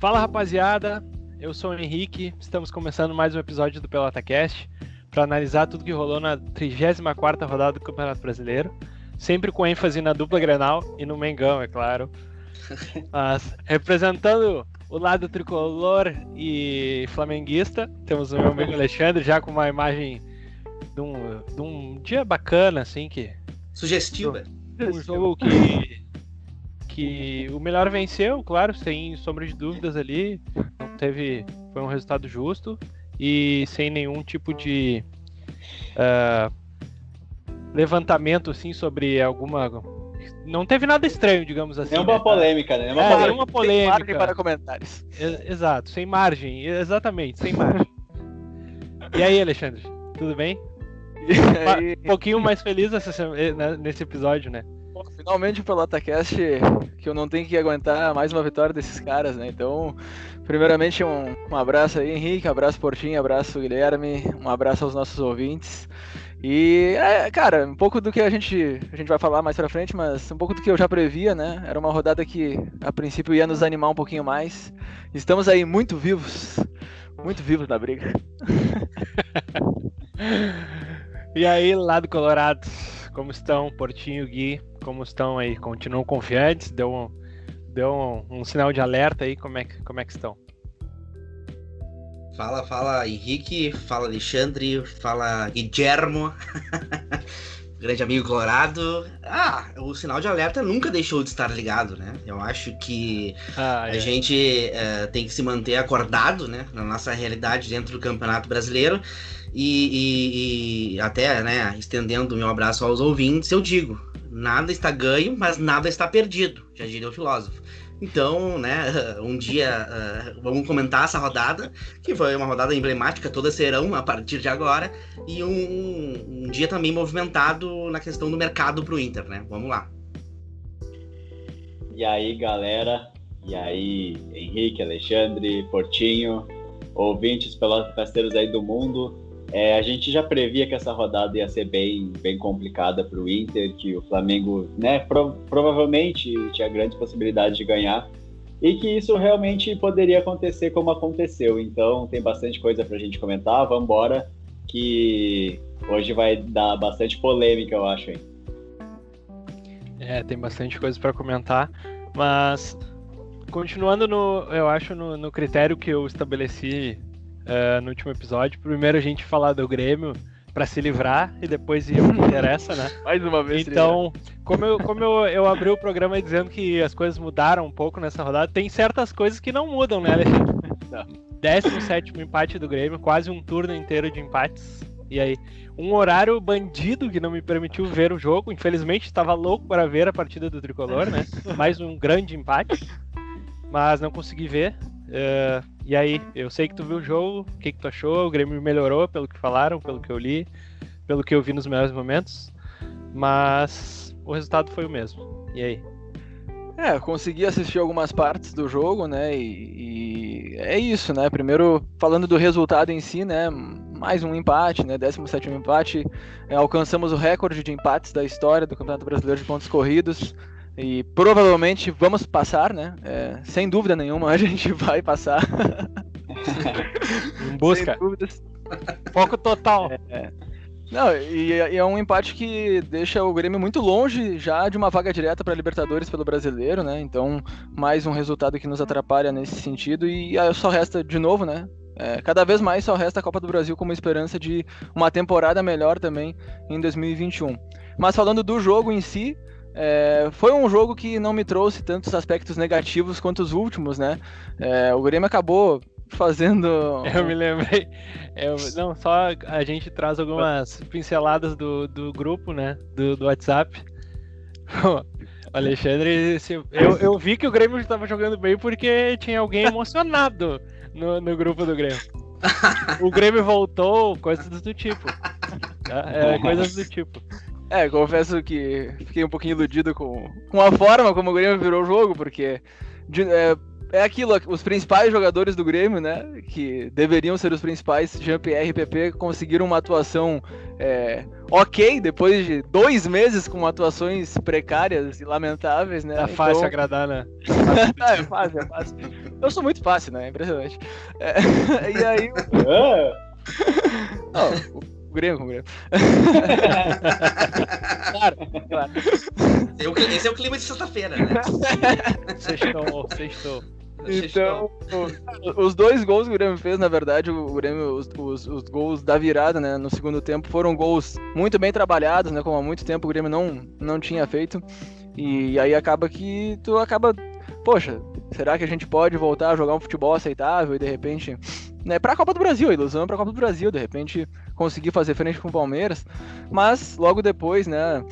Fala, rapaziada, eu sou o Henrique, estamos começando mais um episódio do PelotaCast para analisar tudo que rolou na 34ª rodada do Campeonato Brasileiro, sempre com ênfase na dupla Grenal e no Mengão, é claro. Mas, representando o lado tricolor e flamenguista, temos o meu amigo Alexandre, já com uma imagem de um dia bacana, assim, que... Sugestiva. Um jogo que o melhor venceu, claro, sem sombra de dúvidas ali, foi um resultado justo e sem nenhum tipo de levantamento assim sobre alguma... Não teve nada estranho, digamos assim. Nenhuma polêmica, né? Nenhuma polêmica. Sem margem para comentários. Exato, sem margem, exatamente, sem margem. E aí, Alexandre, tudo bem? Um pouquinho mais feliz nesse episódio, né? Finalmente o PelotaCast, que eu não tenho que aguentar mais uma vitória desses caras, né? Então, primeiramente um abraço aí, Henrique, um abraço Portinho, um abraço Guilherme, um abraço aos nossos ouvintes. E, cara, um pouco do que a gente vai falar mais pra frente, mas um pouco do que eu já previa, né? Era uma rodada que, a princípio, ia nos animar um pouquinho mais. Estamos aí muito vivos na briga. E aí, lado colorado, como estão, Portinho, Gui? Como estão aí? Continuam confiantes? Deu um sinal de alerta aí? Como é que estão? Fala Henrique, fala Alexandre, fala Guilhermo, grande amigo colorado. O sinal de alerta nunca deixou de estar ligado, né? Eu acho que a gente tem que se manter acordado, né, na nossa realidade dentro do Campeonato Brasileiro. E até, né, estendendo o meu abraço aos ouvintes, eu digo, nada está ganho, mas nada está perdido, já diria o filósofo. Então, né, um dia vamos comentar essa rodada, que foi uma rodada emblemática, todas serão a partir de agora, e um dia também movimentado na questão do mercado pro Inter, né? Vamos lá. E aí, galera, e aí, Henrique, Alexandre, Portinho, ouvintes pelotacasteiros aí do mundo. A gente já previa que essa rodada ia ser bem complicada para o Inter, que o Flamengo, né, provavelmente tinha grandes possibilidades de ganhar, e que isso realmente poderia acontecer como aconteceu. Então tem bastante coisa para a gente comentar, vamos embora, que hoje vai dar bastante polêmica, eu acho, hein? Tem bastante coisa para comentar, mas continuando no critério que eu estabeleci no último episódio, primeiro a gente falar do Grêmio para se livrar e depois ir ao que interessa, né? Mais uma vez. Então, como eu abri o programa dizendo que as coisas mudaram um pouco nessa rodada, tem certas coisas que não mudam, né, Alexandre? 17º empate do Grêmio, quase um turno inteiro de empates. E aí, um horário bandido que não me permitiu ver o jogo. Infelizmente, estava louco para ver a partida do Tricolor, né? Mais um grande empate, mas não consegui ver. E aí, eu sei que tu viu o jogo, o que tu achou? O Grêmio melhorou pelo que falaram, pelo que eu li, pelo que eu vi nos melhores momentos, mas o resultado foi o mesmo. E aí? Eu consegui assistir algumas partes do jogo, né, e é isso, né, primeiro falando do resultado em si, né, mais um empate, né, 17º empate, alcançamos o recorde de empates da história do Campeonato Brasileiro de pontos corridos, e provavelmente vamos passar, né? Sem dúvida nenhuma, a gente vai passar. Em busca. Sem dúvidas. Foco total. Não, e é um empate que deixa o Grêmio muito longe já de uma vaga direta para Libertadores pelo Brasileiro, né? Então, mais um resultado que nos atrapalha nesse sentido. E aí só resta, de novo, né? Cada vez mais só resta a Copa do Brasil como esperança de uma temporada melhor também em 2021. Mas falando do jogo em si, foi um jogo que não me trouxe tantos aspectos negativos quanto os últimos, né? O Grêmio acabou fazendo... Eu me lembrei. Não, só a gente traz algumas pinceladas do grupo, né? Do WhatsApp. O Alexandre, eu vi que o Grêmio estava jogando bem porque tinha alguém emocionado no grupo do Grêmio. O Grêmio voltou, coisas do tipo. Coisas do tipo. Confesso que fiquei um pouquinho iludido com a forma como o Grêmio virou o jogo, porque é aquilo, os principais jogadores do Grêmio, né, que deveriam ser os principais, Jean-Pierre e PP, conseguiram uma atuação ok, depois de 2 meses com atuações precárias e lamentáveis, né? Tá fácil agradar, né? É fácil. Eu sou muito fácil, né? Impressionante. E aí... Não, o Grêmio. Claro. Esse é o clima de sexta-feira, né? Sextou. Então, os 2 gols que o Grêmio fez, na verdade, o Grêmio, os gols da virada, né, no segundo tempo, foram gols muito bem trabalhados, né, como há muito tempo o Grêmio não tinha feito. E aí acaba que poxa, será que a gente pode voltar a jogar um futebol aceitável e de repente, né, pra Copa do Brasil, a ilusão pra Copa do Brasil, de repente conseguir fazer frente com o Palmeiras, mas logo depois, né,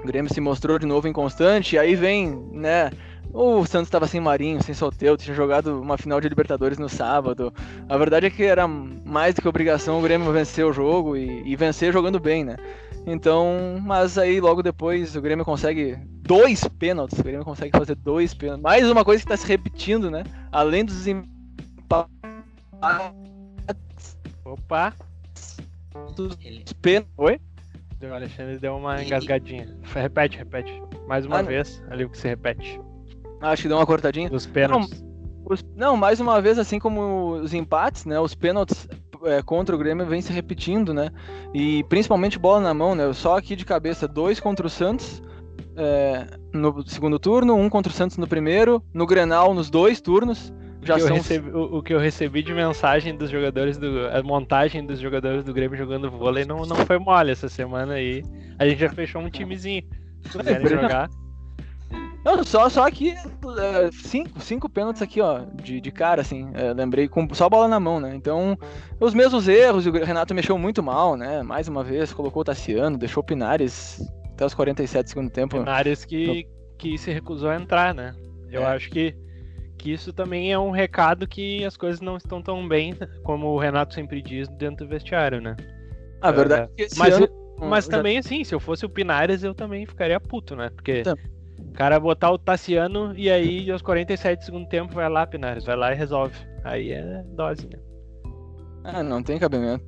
o Grêmio se mostrou de novo inconstante, e aí vem, né, o Santos estava sem Marinho, sem Soteldo, tinha jogado uma final de Libertadores no sábado. A verdade é que era mais do que obrigação o Grêmio vencer o jogo e vencer jogando bem, né? Então, mas aí logo depois o Grêmio consegue 2 pênaltis, o Grêmio consegue fazer 2 pênaltis. Mais uma coisa que está se repetindo, né? Além dos empates. Opa! Oi? O Alexandre deu uma engasgadinha. Repete. Mais uma vez, ali o que se repete. Acho que deu uma cortadinha. Dos pênaltis. Não, mais uma vez, assim como os empates, né? Os pênaltis contra o Grêmio vem se repetindo, né? E principalmente bola na mão, né? Só aqui de cabeça, 2 contra o Santos no segundo turno, 1 contra o Santos no primeiro, no Grenal nos 2 turnos. O que eu recebi de mensagem dos jogadores a montagem dos jogadores do Grêmio jogando vôlei não foi mole essa semana aí. A gente já fechou um timezinho. Se quiserem jogar. Não, só aqui, 5 pênaltis aqui, ó, de cara, assim, lembrei, com só bola na mão, né? Então, os mesmos erros, o Renato mexeu muito mal, né? Mais uma vez, colocou o Tassiano, deixou o Pinares até os 47 do segundo tempo. Pinares que se recusou a entrar, né? Eu acho que isso também é um recado que as coisas não estão tão bem, como o Renato sempre diz, dentro do vestiário, né? A verdade é que mas também, assim, se eu fosse o Pinares, eu também ficaria puto, né? Porque o cara botar o Tassiano e aí aos 47 do segundo tempo vai lá, Pinares, vai lá e resolve. Aí é dose, né? Não tem cabimento.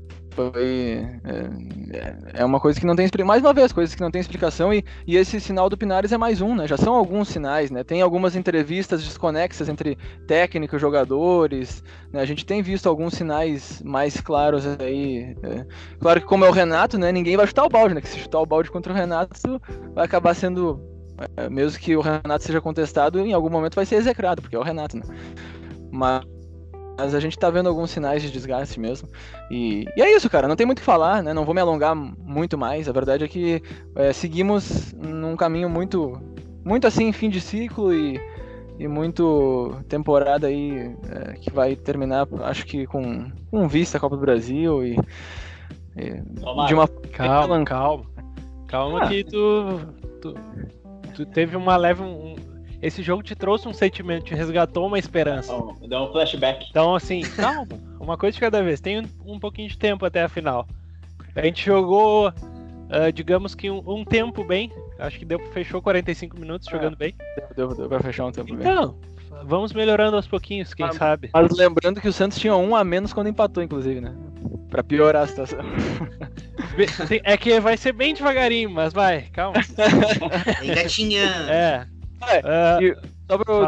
É uma coisa que não tem explicação. Mais uma vez, coisas que não tem explicação, e esse sinal do Pinares é mais um, né? Já são alguns sinais, né? Tem algumas entrevistas desconexas entre técnico e jogadores, né? A gente tem visto alguns sinais mais claros aí. Claro que como é o Renato, né? Ninguém vai chutar o balde, né? Que se chutar o balde contra o Renato, vai acabar sendo... mesmo que o Renato seja contestado, em algum momento vai ser execrado, porque é o Renato, né? Mas a gente tá vendo alguns sinais de desgaste mesmo. E é isso, cara. Não tem muito o que falar, né? Não vou me alongar muito mais. A verdade é que seguimos num caminho muito, muito assim, fim de ciclo e muito temporada aí que vai terminar, acho que com vista a Copa do Brasil e de uma... Calma que tu teve uma leve... Esse jogo te trouxe um sentimento, te resgatou uma esperança. Deu um flashback. Então, assim, calma. Uma coisa de cada vez. Tem um pouquinho de tempo até a final. A gente jogou, digamos que um tempo bem. Acho que fechou 45 minutos jogando bem. Deu pra fechar um tempo bem. Então, vamos melhorando aos pouquinhos, quem sabe. Mas lembrando que o Santos tinha 1 a menos quando empatou, inclusive, né? Pra piorar a situação. É que vai ser bem devagarinho, mas vai, calma. Engatinhando.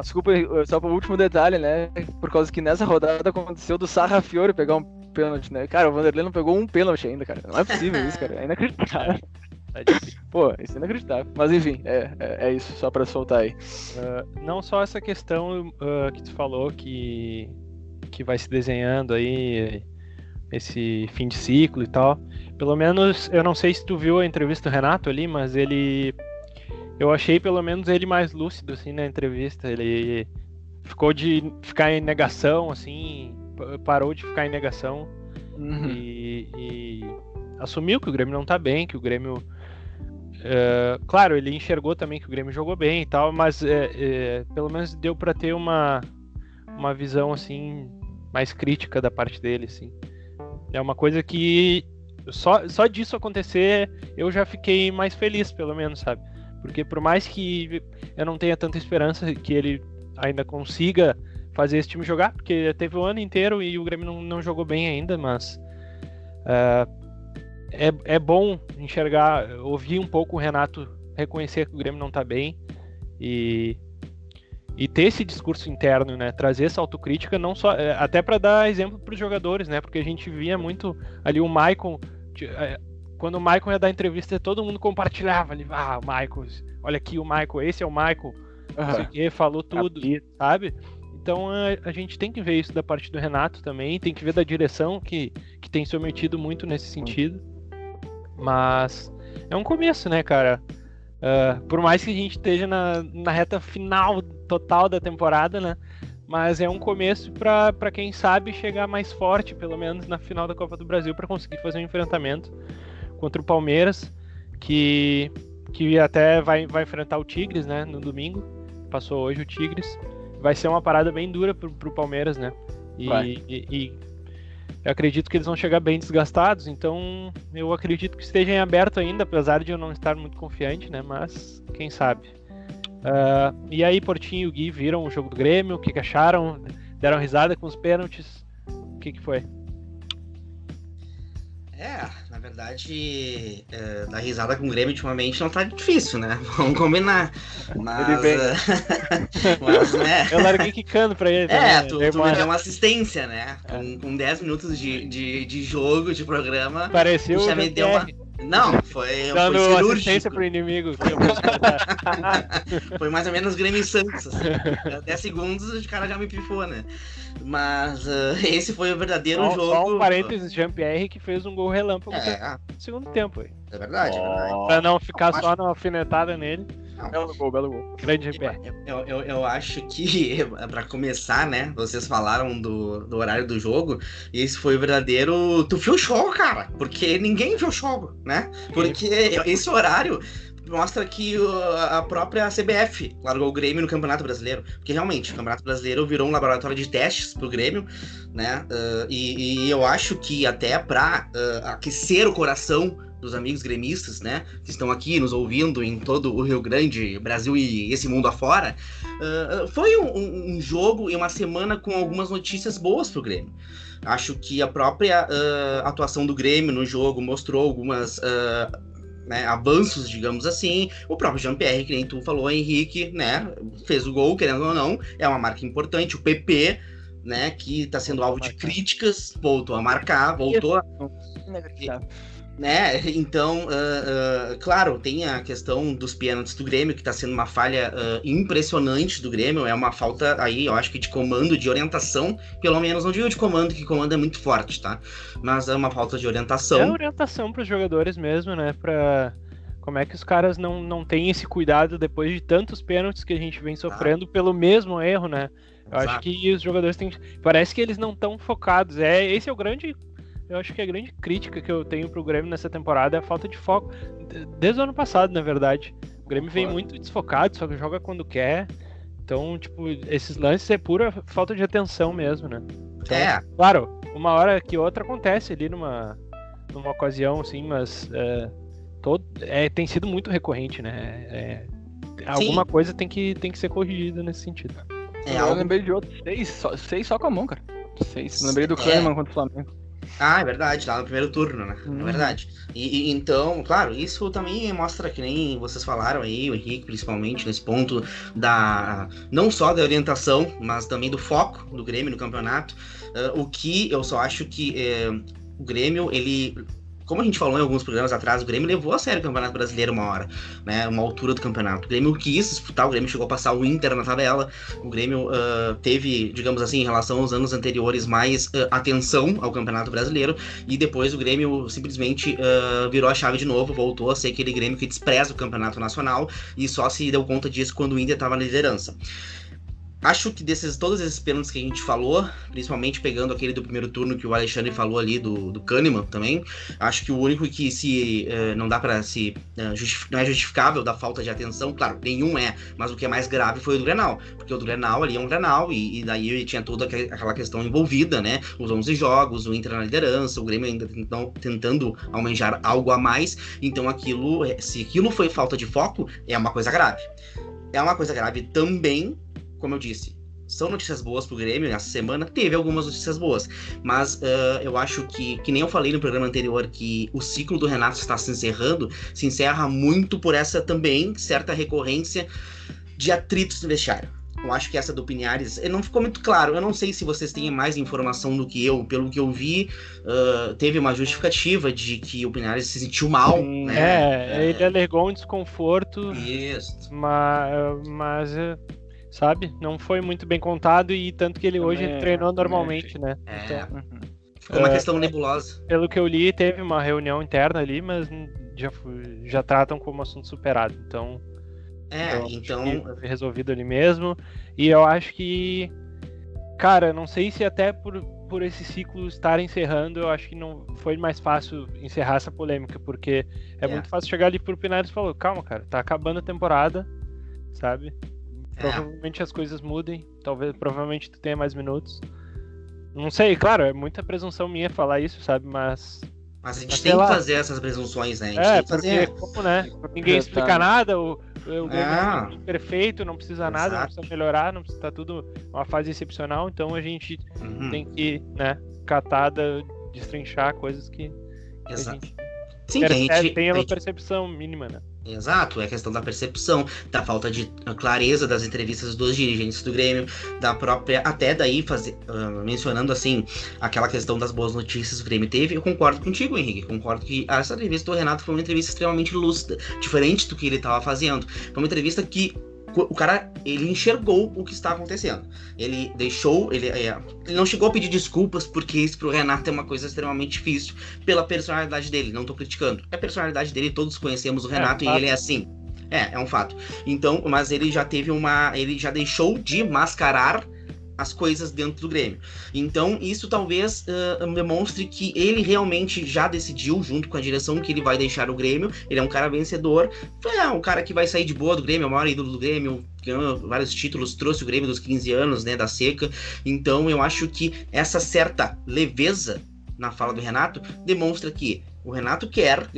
Desculpa, só pro último detalhe, né? Por causa que nessa rodada aconteceu do Sarrafiore pegar um pênalti, né? Cara, o Vanderlei não pegou um pênalti ainda, cara. Não é possível isso, cara. É inacreditável. Pô, isso é inacreditável. Mas enfim, é isso, só pra soltar aí. Não só essa questão que tu falou que vai se desenhando aí, esse fim de ciclo e tal. Pelo menos, eu não sei se tu viu a entrevista do Renato ali, mas eu achei pelo menos ele mais lúcido, assim, na entrevista. Ele ficou de ficar em negação, assim, parou de ficar em negação e assumiu que o Grêmio não tá bem, que o Grêmio... claro, ele enxergou também que o Grêmio jogou bem e tal, mas pelo menos deu pra ter uma visão, assim, mais crítica da parte dele, assim. É uma coisa que só disso acontecer, eu já fiquei mais feliz, pelo menos, sabe? Porque por mais que eu não tenha tanta esperança que ele ainda consiga fazer esse time jogar, porque teve o ano inteiro e o Grêmio não jogou bem ainda, mas é bom ouvir um pouco o Renato reconhecer que o Grêmio não tá bem e e ter esse discurso interno, né? Trazer essa autocrítica, não só até para dar exemplo para os jogadores, né? Porque a gente via muito ali o Maicon, quando o Maicon ia dar entrevista, todo mundo compartilhava ali, o Maicon, olha aqui o Maicon, esse é o Maicon, não sei o quê, falou tudo, sabe? Então a gente tem que ver isso da parte do Renato também, tem que ver da direção que tem se omitido muito nesse sentido. Mas é um começo, né, cara? Por mais que a gente esteja na reta final total da temporada, né? Mas é um começo para quem sabe chegar mais forte, pelo menos na final da Copa do Brasil, para conseguir fazer um enfrentamento contra o Palmeiras, que até vai enfrentar o Tigres, né? No domingo. Passou hoje o Tigres. Vai ser uma parada bem dura pro Palmeiras, né? E eu acredito que eles vão chegar bem desgastados, então eu acredito que esteja em aberto ainda, apesar de eu não estar muito confiante, né? Mas quem sabe. E aí, Portinho e o Gui viram o jogo do Grêmio, o que acharam? Deram risada com os pênaltis? O que foi? Na verdade, dar risada com o Grêmio ultimamente não tá difícil, né? Vamos combinar. Mas, né? Eu larguei quicando pra ele. Tu me deu uma assistência, né? Com 10 minutos de jogo, de programa. Pareceu já me deu uma... Não, foi dando cirúrgico. Assistência pro inimigo. Foi mais ou menos Grêmio e Santos, assim. 10 segundos o cara já me pifou, né? Mas esse foi o verdadeiro jogo. Só um parênteses, Jean-Pierre que fez um gol relâmpago no segundo tempo. Aí. É verdade, é verdade. Pra não ficar só na alfinetada nele. Belo gol. Grande Jean-Pierre. Eu acho que, pra começar, né, vocês falaram do horário do jogo, e esse foi o verdadeiro... Tu viu o jogo, cara? Porque ninguém viu o jogo, né? Porque esse horário mostra que a própria CBF largou o Grêmio no Campeonato Brasileiro. Porque realmente, o Campeonato Brasileiro virou um laboratório de testes pro Grêmio, né? E eu acho que até pra aquecer o coração dos amigos gremistas, né, que estão aqui nos ouvindo em todo o Rio Grande, Brasil e esse mundo afora, foi um jogo e uma semana com algumas notícias boas pro Grêmio. Acho que a própria atuação do Grêmio no jogo mostrou algumas avanços, digamos assim. O próprio Jean-Pierre, que nem tu falou, Henrique, né, fez o gol, querendo ou não, é uma marca importante. O PP, né, que está sendo alvo de críticas, voltou a marcar, né? Então, claro, tem a questão dos pênaltis do Grêmio, que está sendo uma falha impressionante do Grêmio, é uma falta aí, eu acho que de comando, de orientação, pelo menos, não digo de comando, que comando é muito forte, tá? Mas é uma falta de orientação. É orientação para os jogadores mesmo, né? Como é que os caras não têm esse cuidado depois de tantos pênaltis que a gente vem sofrendo pelo mesmo erro, né? Eu acho que os jogadores têm... Parece que eles não estão focados. Esse é o grande... Eu acho que a grande crítica que eu tenho pro Grêmio nessa temporada é a falta de foco. Desde o ano passado, na verdade. O Grêmio vem muito desfocado, só que joga quando quer. Então, tipo, esses lances é pura falta de atenção mesmo, né? Então, claro, uma hora que outra acontece ali numa ocasião, assim, mas tem sido muito recorrente, né? Alguma coisa tem que ser corrigida nesse sentido. Eu lembrei de outros 6 só com a mão, cara. 6. Lembrei do Kahneman contra o Flamengo. É verdade, lá no primeiro turno, né? É verdade. E então, claro, isso também mostra, que nem vocês falaram aí, o Henrique, principalmente, nesse ponto não só da orientação, mas também do foco do Grêmio no campeonato. O que eu só acho que o Grêmio, ele... Como a gente falou em alguns programas atrás, o Grêmio levou a sério o Campeonato Brasileiro uma hora, né? Uma altura do campeonato. O Grêmio quis disputar, o Grêmio chegou a passar o Inter na tabela. O Grêmio teve, digamos assim, em relação aos anos anteriores, mais atenção ao Campeonato Brasileiro. E depois o Grêmio simplesmente virou a chave de novo, voltou a ser aquele Grêmio que despreza o Campeonato Nacional e só se deu conta disso quando o Inter estava na liderança. Acho que todos esses pênaltis que a gente falou, principalmente pegando aquele do primeiro turno que o Alexandre falou ali, do Kahneman também, acho que o único que não dá pra se... não é justificável da falta de atenção, claro, nenhum mas o que é mais grave foi o do Grenal, porque o do Grenal ali é um Grenal, e daí tinha toda aquela questão envolvida, né, os 11 jogos, o Inter na liderança, o Grêmio ainda tentando almejar algo a mais, então se aquilo foi falta de foco, é uma coisa grave. É uma coisa grave também, como eu disse, são notícias boas pro Grêmio. Nessa semana teve algumas notícias boas, mas eu acho que nem eu falei no programa anterior, que o ciclo do Renato está se encerra muito por essa também certa recorrência de atritos no vestiário. eu acho que essa do Piniares não ficou muito claro. Eu não sei se vocês têm mais informação do que eu. Pelo que eu vi, teve uma justificativa de que o Piniares se sentiu mal, né? Ele alegou um desconforto. Isso. Mas sabe, não foi muito bem contado, e tanto que ele hoje treinou normalmente, né? Então, ficou uma questão nebulosa. Pelo que eu li, teve uma reunião interna ali, mas já tratam como assunto superado. Então foi resolvido ali mesmo. E eu acho que, cara, não sei se até por esse ciclo estar encerrando, eu acho que não foi mais fácil encerrar essa polêmica, porque muito fácil chegar ali pro Pinares e falar, calma, cara, tá acabando a temporada, sabe? Provavelmente as coisas mudem, provavelmente tu tenha mais minutos. Não sei, claro, é muita presunção minha falar isso, sabe? Mas a gente tem que fazer essas presunções, né? A gente tem que fazer. Como, né? Ninguém explica nada, o game é perfeito, não precisa nada, não precisa melhorar, não precisa, tá tudo uma fase excepcional, então a gente tem que, né, catada, destrinchar coisas que a gente tem uma percepção mínima, né? Exato, é a questão da percepção, da falta de clareza das entrevistas dos dirigentes do Grêmio, da própria, até daí mencionando assim, aquela questão das boas notícias que o Grêmio teve. Eu concordo contigo, Henrique, concordo que essa entrevista do Renato foi uma entrevista extremamente lúcida, diferente do que ele estava fazendo. Foi uma entrevista que o cara, ele enxergou o que está acontecendo. Ele não chegou a pedir desculpas, porque isso pro Renato é uma coisa extremamente difícil, pela personalidade dele, não tô criticando. É a personalidade dele, todos conhecemos o Renato, e ele é assim. É um fato. Então, mas ele já ele já deixou de mascarar as coisas dentro do Grêmio. Então, isso talvez demonstre que ele realmente já decidiu, junto com a direção, que ele vai deixar o Grêmio. Ele é um cara vencedor, um cara que vai sair de boa do Grêmio, é o maior ídolo do Grêmio, ganhou vários títulos, trouxe o Grêmio dos 15 anos, né, da seca. Então, eu acho que essa certa leveza na fala do Renato demonstra que o Renato quer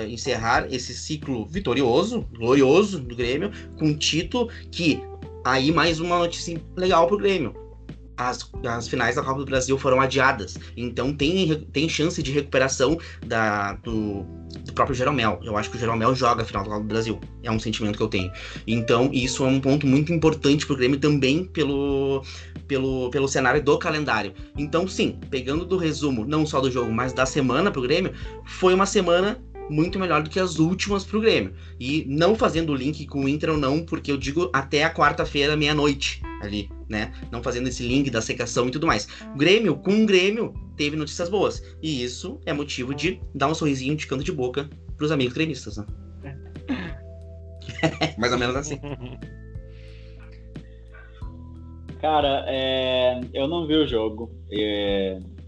encerrar esse ciclo vitorioso, glorioso do Grêmio, com um título que... Aí, mais uma notícia legal pro Grêmio. As finais da Copa do Brasil foram adiadas. Então, tem chance de recuperação do próprio Jeromel. Eu acho que o Jeromel joga a final da Copa do Brasil. É um sentimento que eu tenho. Então, isso é um ponto muito importante pro Grêmio também pelo cenário do calendário. Então, sim, pegando do resumo, não só do jogo, mas da semana pro Grêmio, foi uma semana muito melhor do que as últimas pro Grêmio. E não fazendo o link com o Inter ou não, porque eu digo até a quarta-feira, meia-noite, ali, né? Não fazendo esse link da secação e tudo mais. O Grêmio teve notícias boas. E isso é motivo de dar um sorrisinho de canto de boca pros amigos gremistas, né? Mais ou menos assim. Cara, eu não vi o jogo.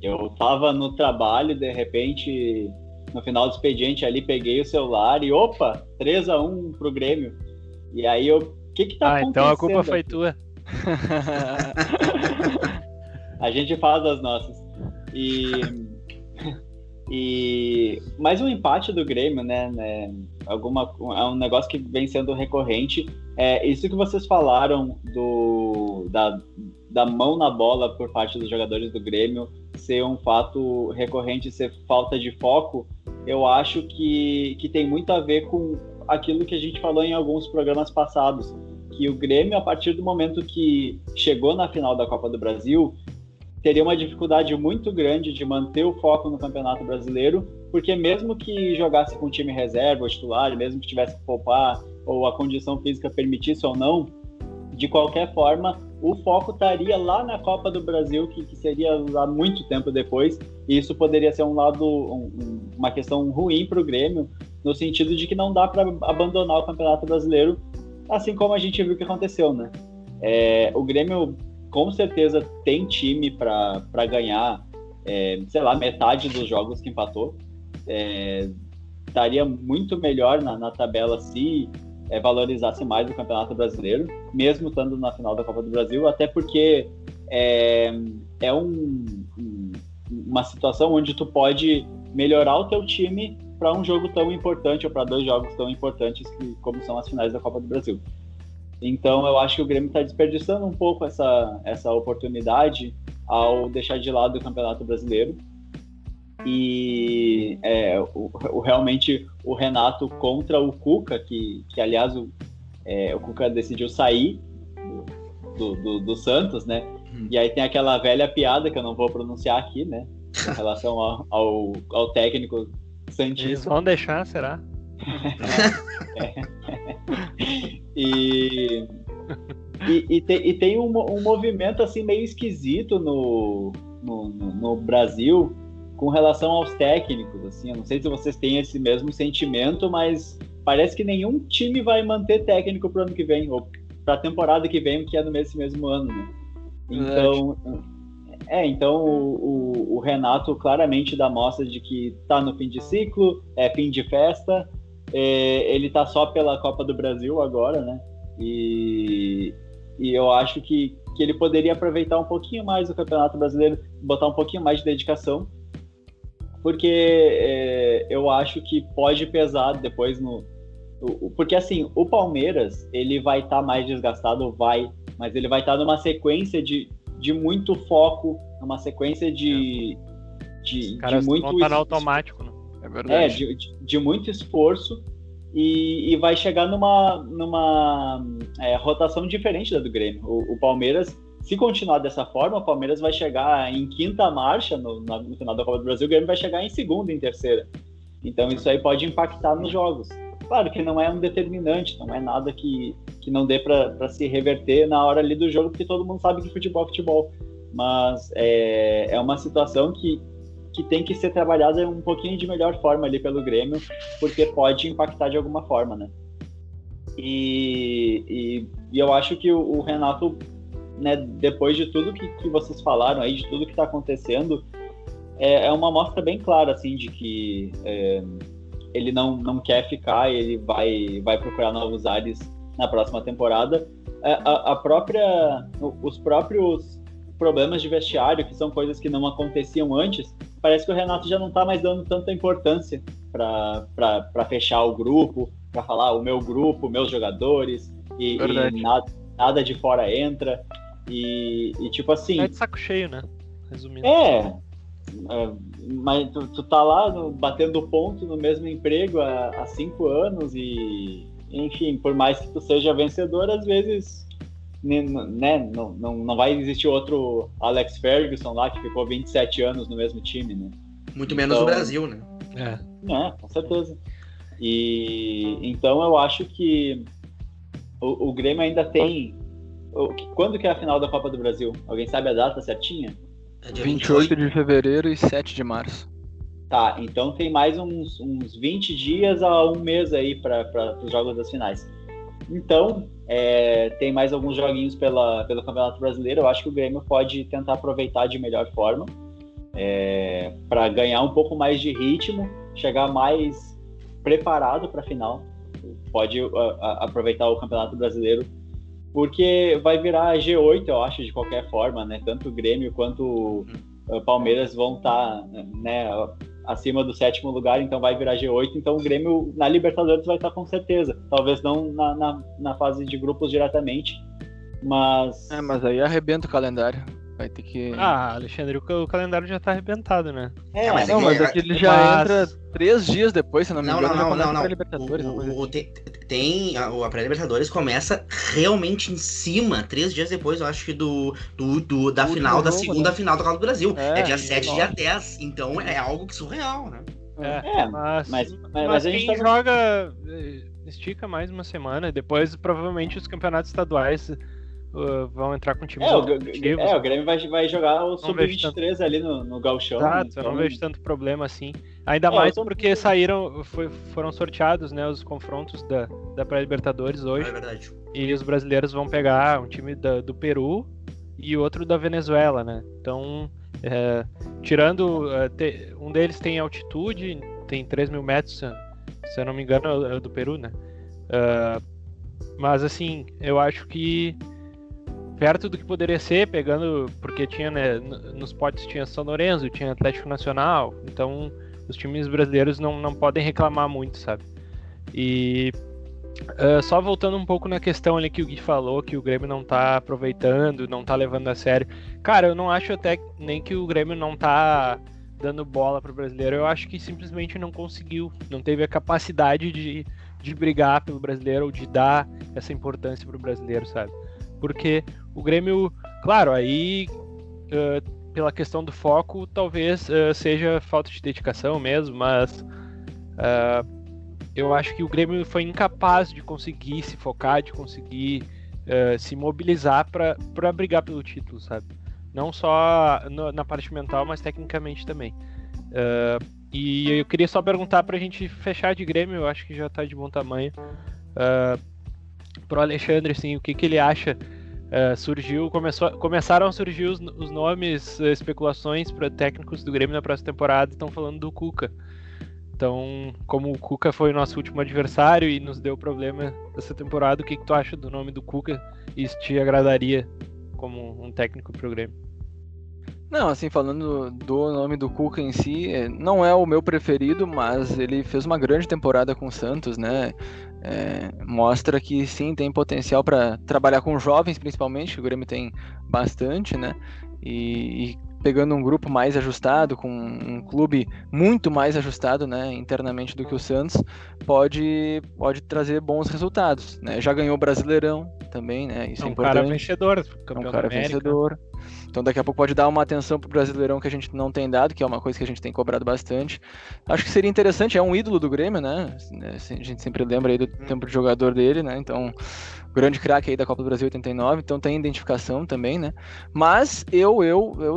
Eu tava no trabalho, de repente... No final do expediente ali, peguei o celular e, opa, 3-1 pro Grêmio. E aí o que tá acontecendo? Então a culpa foi tua. A gente faz as nossas. Mas o empate do Grêmio, né, é um negócio que vem sendo recorrente. Isso que vocês falaram da mão na bola por parte dos jogadores do Grêmio ser um fato recorrente, ser falta de foco, eu acho que tem muito a ver com aquilo que a gente falou em alguns programas passados, que o Grêmio, a partir do momento que chegou na final da Copa do Brasil, teria uma dificuldade muito grande de manter o foco no Campeonato Brasileiro, porque mesmo que jogasse com time reserva ou titular, mesmo que tivesse que poupar, ou a condição física permitisse ou não, de qualquer forma, o foco estaria lá na Copa do Brasil, que seria lá muito tempo depois, e isso poderia ser uma questão ruim para o Grêmio, no sentido de que não dá para abandonar o Campeonato Brasileiro, assim como a gente viu que aconteceu, né? O Grêmio, com certeza, tem time para ganhar, metade dos jogos que empatou. Estaria muito melhor na tabela se valorizasse mais o Campeonato Brasileiro, mesmo estando na final da Copa do Brasil, até porque uma situação onde tu pode melhorar o teu time para um jogo tão importante ou para 2 jogos tão importantes como são as finais da Copa do Brasil. Então eu acho que o Grêmio está desperdiçando um pouco essa oportunidade ao deixar de lado o Campeonato Brasileiro. E realmente o Renato contra o Cuca, que aliás o Cuca decidiu sair do Santos, né? E aí tem aquela velha piada que eu não vou pronunciar aqui, né? Em relação ao técnico santista. Eles vão deixar, será? E tem um movimento assim meio esquisito no Brasil com relação aos técnicos, assim. Eu não sei se vocês têm esse mesmo sentimento, mas parece que nenhum time vai manter técnico pro ano que vem, ou pra temporada que vem, que é no mesmo ano, né? Então o Renato claramente dá mostra de que tá no fim de ciclo, é fim de festa, ele tá só pela Copa do Brasil agora, né? E eu acho que ele poderia aproveitar um pouquinho mais o Campeonato Brasileiro, botar um pouquinho mais de dedicação, porque eu acho que pode pesar depois porque assim, o Palmeiras, ele vai estar mais desgastado, mas ele vai estar numa sequência de muito foco, numa sequência de muito... vão estar no automático, né? É verdade. De muito esforço, e vai chegar numa rotação diferente da do Grêmio. O Palmeiras, se continuar dessa forma, o Palmeiras vai chegar em quinta marcha no final da Copa do Brasil, o Grêmio vai chegar em segunda, em terceira. Então isso aí pode impactar nos jogos. Claro que não é um determinante, não é nada que não dê para se reverter na hora ali do jogo, porque todo mundo sabe que futebol é futebol. Mas é uma situação que tem que ser trabalhada um pouquinho de melhor forma ali pelo Grêmio, porque pode impactar de alguma forma, né? E eu acho que o Renato, né, depois de tudo que vocês falaram aí, de tudo que está acontecendo, é uma amostra bem clara, assim, de que ele não quer ficar, ele vai procurar novos ares na próxima temporada. Os próprios problemas de vestiário, que são coisas que não aconteciam antes, parece que o Renato já não está mais dando tanta importância para fechar o grupo, para falar o meu grupo, meus jogadores, e nada de fora entra, e tipo assim... É de saco cheio, né? Resumindo. Mas tu tá lá batendo ponto no mesmo emprego há 5 anos e, enfim, por mais que tu seja vencedor, às vezes, né, não vai existir outro Alex Ferguson lá que ficou 27 anos no mesmo time, né? Muito menos no Brasil, né? Com certeza. E então eu acho que o Grêmio ainda tem... Quando que é a final da Copa do Brasil? Alguém sabe a data certinha? 28 de fevereiro e 7 de março. Tá, então tem mais uns 20 dias a um mês aí para os jogos das finais. Então, tem mais alguns joguinhos pelo Campeonato Brasileiro. Eu acho que o Grêmio pode tentar aproveitar de melhor forma para ganhar um pouco mais de ritmo, chegar mais preparado para a final. Pode aproveitar o Campeonato Brasileiro, porque vai virar G8, eu acho, de qualquer forma, né? Tanto o Grêmio quanto o Palmeiras vão estar, né, acima do 7º lugar, então vai virar G8. Então o Grêmio na Libertadores vai estar com certeza. Talvez não na fase de grupos diretamente, mas... Mas aí arrebenta o calendário. Vai ter que... Alexandre, o calendário já tá arrebentado, né? Mas aqui ele já entra 3 dias depois, se não me engano. Não. Libertadores, A pré-Libertadores começa realmente em cima, 3 dias depois, eu acho que da final, da segunda final da Copa do Brasil. É dia 7, dia 10. Então é algo que surreal, né? Mas quem joga estica mais uma semana. Depois, provavelmente, os campeonatos estaduais vão entrar com times alternativos. O Grêmio vai jogar o Sub-23 ali no Gauchão. Exato, então... eu não vejo tanto problema assim. Ainda mais porque foram sorteados, né, os confrontos da pré-Libertadores hoje. É verdade. E os brasileiros vão pegar um time do Peru e outro da Venezuela, né? Então, tirando... um deles tem altitude, tem 3.000 metros, se eu não me engano, é do Peru, né? Mas, assim, eu acho que perto do que poderia ser, porque tinha, né, nos potes tinha São Lourenço, tinha Atlético Nacional, então os times brasileiros não podem reclamar muito, sabe? E só voltando um pouco na questão ali que o Gui falou, que o Grêmio não tá aproveitando, não tá levando a sério. Cara, eu não acho até nem que o Grêmio não tá dando bola pro brasileiro, eu acho que simplesmente não conseguiu, não teve a capacidade de brigar pelo brasileiro ou de dar essa importância pro brasileiro, sabe? porque o Grêmio, claro, aí pela questão do foco, talvez seja falta de dedicação mesmo, mas eu acho que o Grêmio foi incapaz de conseguir se focar, de conseguir se mobilizar para brigar pelo título, sabe? Não só na parte mental, mas tecnicamente também. E eu queria só perguntar pra gente fechar de Grêmio, eu acho que já tá de bom tamanho. Pro Alexandre, assim, o que ele acha? Começaram a surgir os nomes, especulações para técnicos do Grêmio na próxima temporada, estão falando do Cuca. Então, como o Cuca foi o nosso último adversário e nos deu problema dessa temporada, o que tu acha do nome do Cuca? Isso te agradaria como um técnico pro Grêmio? Não, assim, falando do nome do Cuca em si, não é o meu preferido, mas ele fez uma grande temporada com o Santos, né? Mostra que sim, tem potencial para trabalhar com jovens, principalmente, que o Grêmio tem bastante, né? E pegando um grupo mais ajustado, com um clube muito mais ajustado, né, internamente do que o Santos, pode trazer bons resultados, né? Já ganhou o Brasileirão também, né? Isso é importante. Cara vencedor, campeão da América. Vencedor. Então daqui a pouco pode dar uma atenção pro Brasileirão que a gente não tem dado, que é uma coisa que a gente tem cobrado bastante. Acho que seria interessante, é um ídolo do Grêmio, né? A gente sempre lembra aí do tempo de jogador dele, né? Então, grande craque aí da Copa do Brasil 89, então tem identificação também, né? Mas eu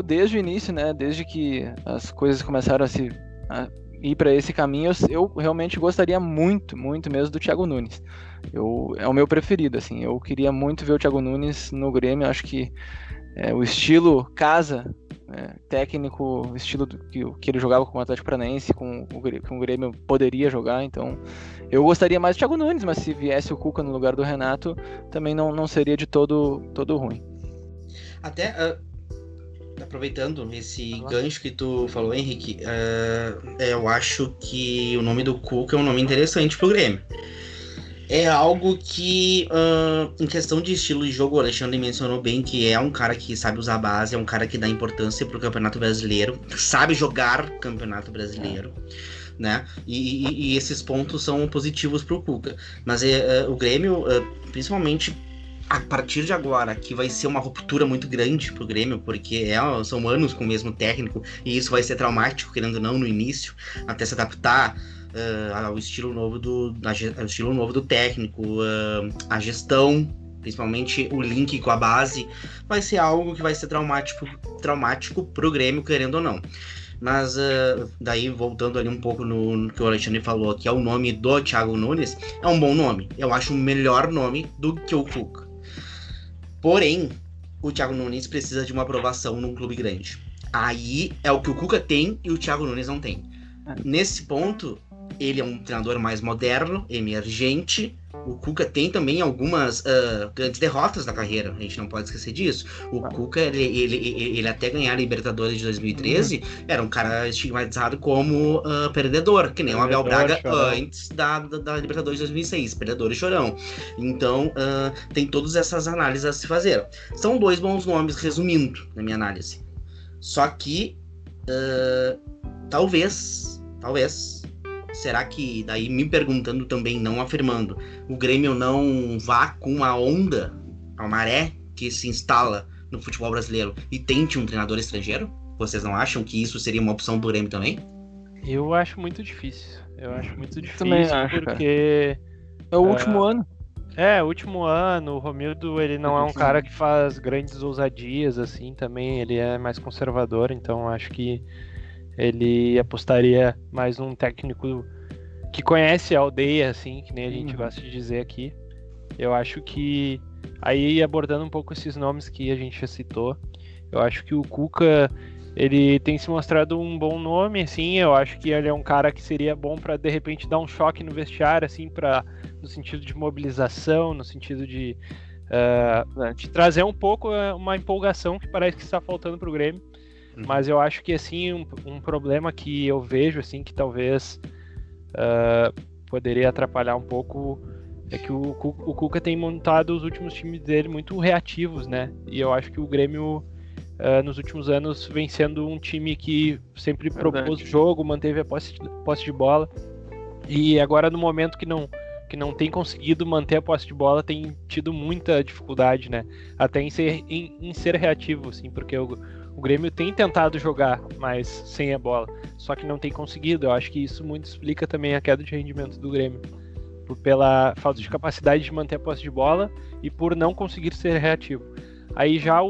desde o início, né? Desde que as coisas começaram a ir para esse caminho, eu realmente gostaria muito, muito mesmo do Thiago Nunes. É o meu preferido, assim. Eu queria muito ver o Thiago Nunes no Grêmio, acho que o estilo casa, técnico, o estilo que ele jogava com o Atlético Paranaense, com o Grêmio poderia jogar, então eu gostaria mais do Thiago Nunes, mas se viesse o Cuca no lugar do Renato, também não seria de todo ruim. Até aproveitando esse gancho que tu falou, Henrique, eu acho que o nome do Cuca é um nome interessante pro Grêmio. É algo que, em questão de estilo de jogo, o Alexandre mencionou bem que é um cara que sabe usar a base, é um cara que dá importância pro Campeonato Brasileiro, sabe jogar Campeonato Brasileiro, né? E esses pontos são positivos pro Cuca. Mas o Grêmio, principalmente a partir de agora, que vai ser uma ruptura muito grande pro Grêmio, porque são anos com o mesmo técnico, e isso vai ser traumático, querendo ou não, no início, até se adaptar ao estilo novo do técnico, a gestão, principalmente o link com a base, vai ser algo que vai ser traumático pro Grêmio, querendo ou não. Mas daí, voltando ali um pouco no que o Alexandre falou, que é o nome do Thiago Nunes, é um bom nome. Eu acho um melhor nome do que o Cuca. Porém, o Thiago Nunes precisa de uma aprovação num clube grande. Aí é o que o Cuca tem e o Thiago Nunes não tem. Nesse ponto, ele é um treinador mais moderno, emergente. O Cuca tem também algumas grandes derrotas na carreira, a gente não pode esquecer disso. O Cuca, ele até ganhar a Libertadores de 2013, era um cara estigmatizado como perdedor, que nem o Abel Braga antes da Libertadores de 2006, perdedor e chorão. Então, tem todas essas análises a se fazer. São dois bons nomes, resumindo, na minha análise. Só que, talvez, será que, daí me perguntando também, não afirmando, o Grêmio não vá com a onda, a maré que se instala no futebol brasileiro e tente um treinador estrangeiro? Vocês não acham que isso seria uma opção pro Grêmio também? Eu acho muito difícil. Também acho, porque... É o último ano. O último ano, o Romildo, ele não é um cara que faz grandes ousadias, assim, também, ele é mais conservador, então acho que ele apostaria mais num técnico que conhece a aldeia, assim, que nem a gente gosta de dizer aqui. Eu acho que, aí abordando um pouco esses nomes que a gente já citou, eu acho que o Cuca, ele tem se mostrado um bom nome, assim, eu acho que ele é um cara que seria bom para de repente dar um choque no vestiário, assim, no sentido de mobilização, no sentido de trazer um pouco uma empolgação que parece que está faltando pro Grêmio. Mas eu acho que, assim, um problema que eu vejo, assim, que talvez poderia atrapalhar um pouco é que o Cuca tem montado os últimos times dele muito reativos, né? E eu acho que o Grêmio, nos últimos anos, vem sendo um time que sempre propôs jogo, manteve a posse de bola. E agora, no momento que não que não tem conseguido manter a posse de bola tem tido muita dificuldade, né? Até em ser reativo, assim, porque o Grêmio tem tentado jogar mais sem a bola, só que não tem conseguido. Eu acho que isso muito explica também a queda de rendimento do Grêmio, pela falta de capacidade de manter a posse de bola e por não conseguir ser reativo. Aí já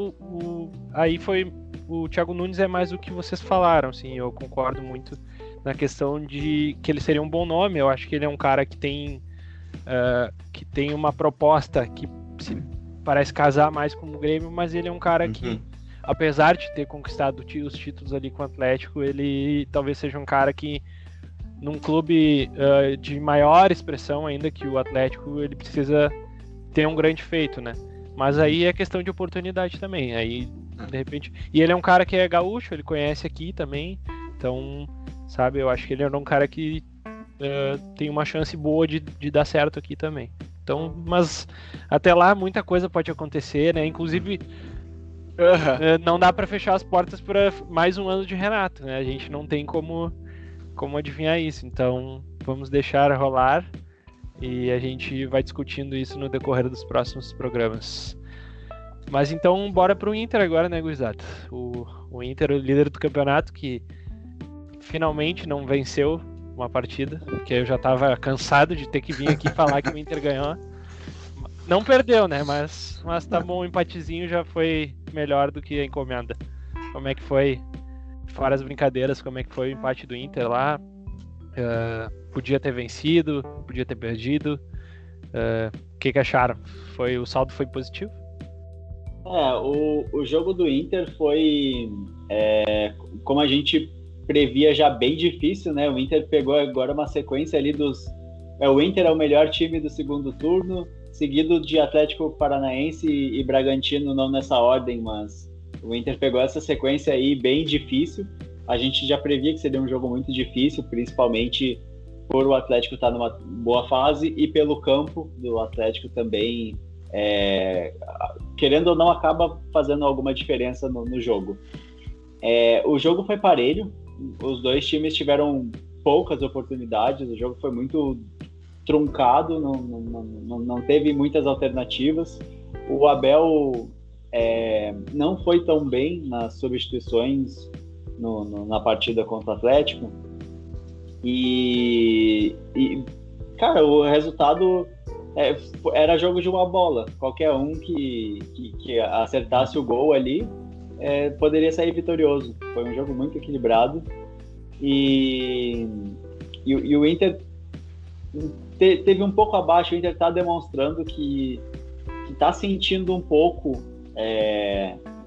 aí foi o Thiago Nunes é mais o que vocês falaram, assim, eu concordo muito na questão de que ele seria um bom nome. Eu acho que ele é um cara que tem uma proposta que parece casar mais com o Grêmio, mas ele é um cara que, apesar de ter conquistado os títulos ali com o Atlético, ele talvez seja um cara que num clube de maior expressão ainda que o Atlético, ele precisa ter um grande feito, né? Mas aí é questão de oportunidade também. Aí, de repente... E ele é um cara que é gaúcho, ele conhece aqui também. Então, sabe, eu acho que ele é um cara que tem uma chance boa de dar certo aqui também. Então, mas até lá muita coisa pode acontecer, né? Inclusive, não dá para fechar as portas para mais um ano de Renato, né? A gente não tem como adivinhar isso. Então, vamos deixar rolar. E a gente vai discutindo isso no decorrer dos próximos programas. Mas então, bora pro Inter agora, né, gurizada? O Inter, o líder do campeonato, que finalmente não venceu uma partida, porque eu já tava cansado de ter que vir aqui falar que o Inter ganhou. Não perdeu, né? Mas tá bom, o empatezinho já foi melhor do que a encomenda. Como é que foi, fora as brincadeiras, como é que foi o empate do Inter lá? Podia ter vencido, podia ter perdido. O que acharam? O saldo foi positivo? O jogo do Inter foi, como a gente previa, já bem difícil, né? O Inter pegou agora uma sequência ali o Inter é o melhor time do segundo turno, seguido de Atlético Paranaense e Bragantino, não nessa ordem, mas o Inter pegou essa sequência aí bem difícil. A gente já previa que seria um jogo muito difícil, principalmente por o Atlético estar numa boa fase e pelo campo do Atlético também, querendo ou não, acaba fazendo alguma diferença no jogo. O jogo foi parelho, os dois times tiveram poucas oportunidades, o jogo foi muito truncado, não teve muitas alternativas. O Abel não foi tão bem nas substituições na partida contra o Atlético e cara, o resultado era jogo de uma bola. Qualquer um que acertasse o gol ali poderia sair vitorioso. Foi um jogo muito equilibrado e o Inter teve um pouco abaixo. O Inter está demonstrando que está sentindo um pouco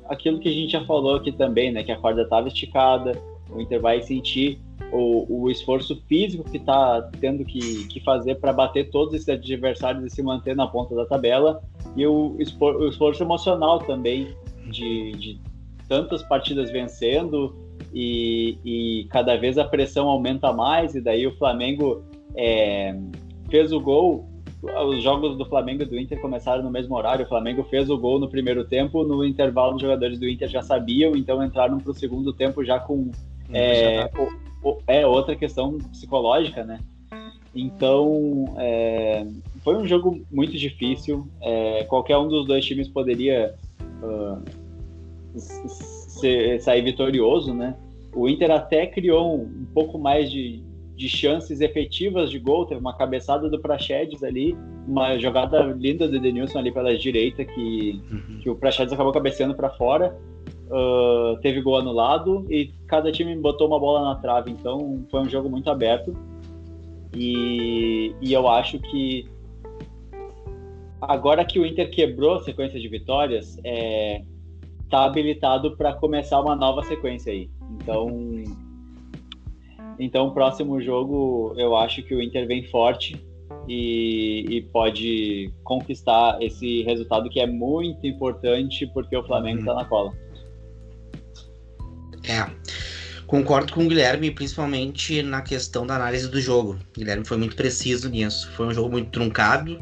aquilo que a gente já falou aqui também, né? Que a corda estava esticada. O Inter vai sentir o esforço físico que está tendo que fazer para bater todos esses adversários e se manter na ponta da tabela, e o esforço emocional também de tantas partidas vencendo e cada vez a pressão aumenta mais, e daí o Flamengo fez o gol. Os jogos do Flamengo e do Inter começaram no mesmo horário. O Flamengo fez o gol no primeiro tempo, no intervalo os jogadores do Inter já sabiam, então entraram para o segundo tempo já com outra questão psicológica, né? Então foi um jogo muito difícil. Qualquer um dos dois times poderia sair vitorioso, né? O Inter até criou um pouco mais de chances efetivas de gol. Teve uma cabeçada do Praxedes ali, uma jogada linda do Edenilson ali pela direita, que o Praxedes acabou cabeceando para fora. Teve gol anulado e cada time botou uma bola na trave. Então foi um jogo muito aberto e eu acho que agora que o Inter quebrou a sequência de vitórias, tá habilitado para começar uma nova sequência aí. Então, o próximo jogo, eu acho que o Inter vem forte e pode conquistar esse resultado que é muito importante, porque o Flamengo está na cola. Concordo com o Guilherme, principalmente na questão da análise do jogo. O Guilherme foi muito preciso nisso. Foi um jogo muito truncado,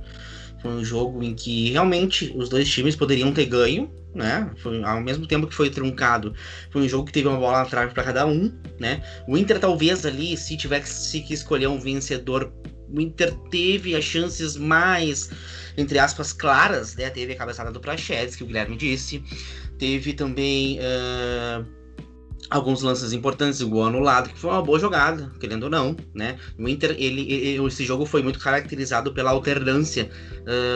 foi um jogo em que realmente os dois times poderiam ter ganho, né? Ao mesmo tempo que foi truncado, foi um jogo que teve uma bola na trave para cada um, né? O Inter talvez ali, se tivesse que escolher um vencedor o Inter teve as chances mais, entre aspas, claras, né? Teve a cabeçada do Praxedes, que o Guilherme disse. Teve também alguns lances importantes, o gol anulado, que foi uma boa jogada, querendo ou não, né? O Inter, esse jogo foi muito caracterizado pela alternância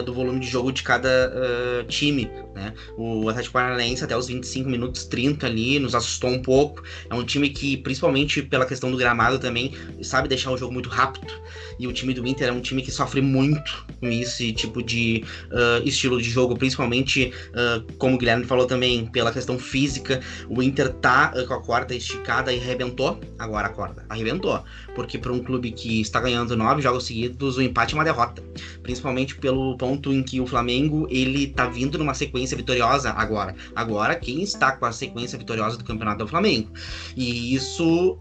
do volume de jogo de cada time, né? O Atlético Paranaense até os 25 minutos, 30 ali, nos assustou um pouco. É um time que, principalmente pela questão do gramado também, sabe deixar o jogo muito rápido. E o time do Inter é um time que sofre muito com esse tipo de estilo de jogo, principalmente, como o Guilherme falou também, pela questão física. O Inter tá com a corda esticada e arrebentou. Agora a corda arrebentou. Porque para um clube que está ganhando 9 jogos seguidos, o empate é uma derrota. Principalmente pelo ponto em que o Flamengo, ele tá vindo numa sequência vitoriosa agora. Agora, quem está com a sequência vitoriosa do campeonato é o Flamengo. E isso,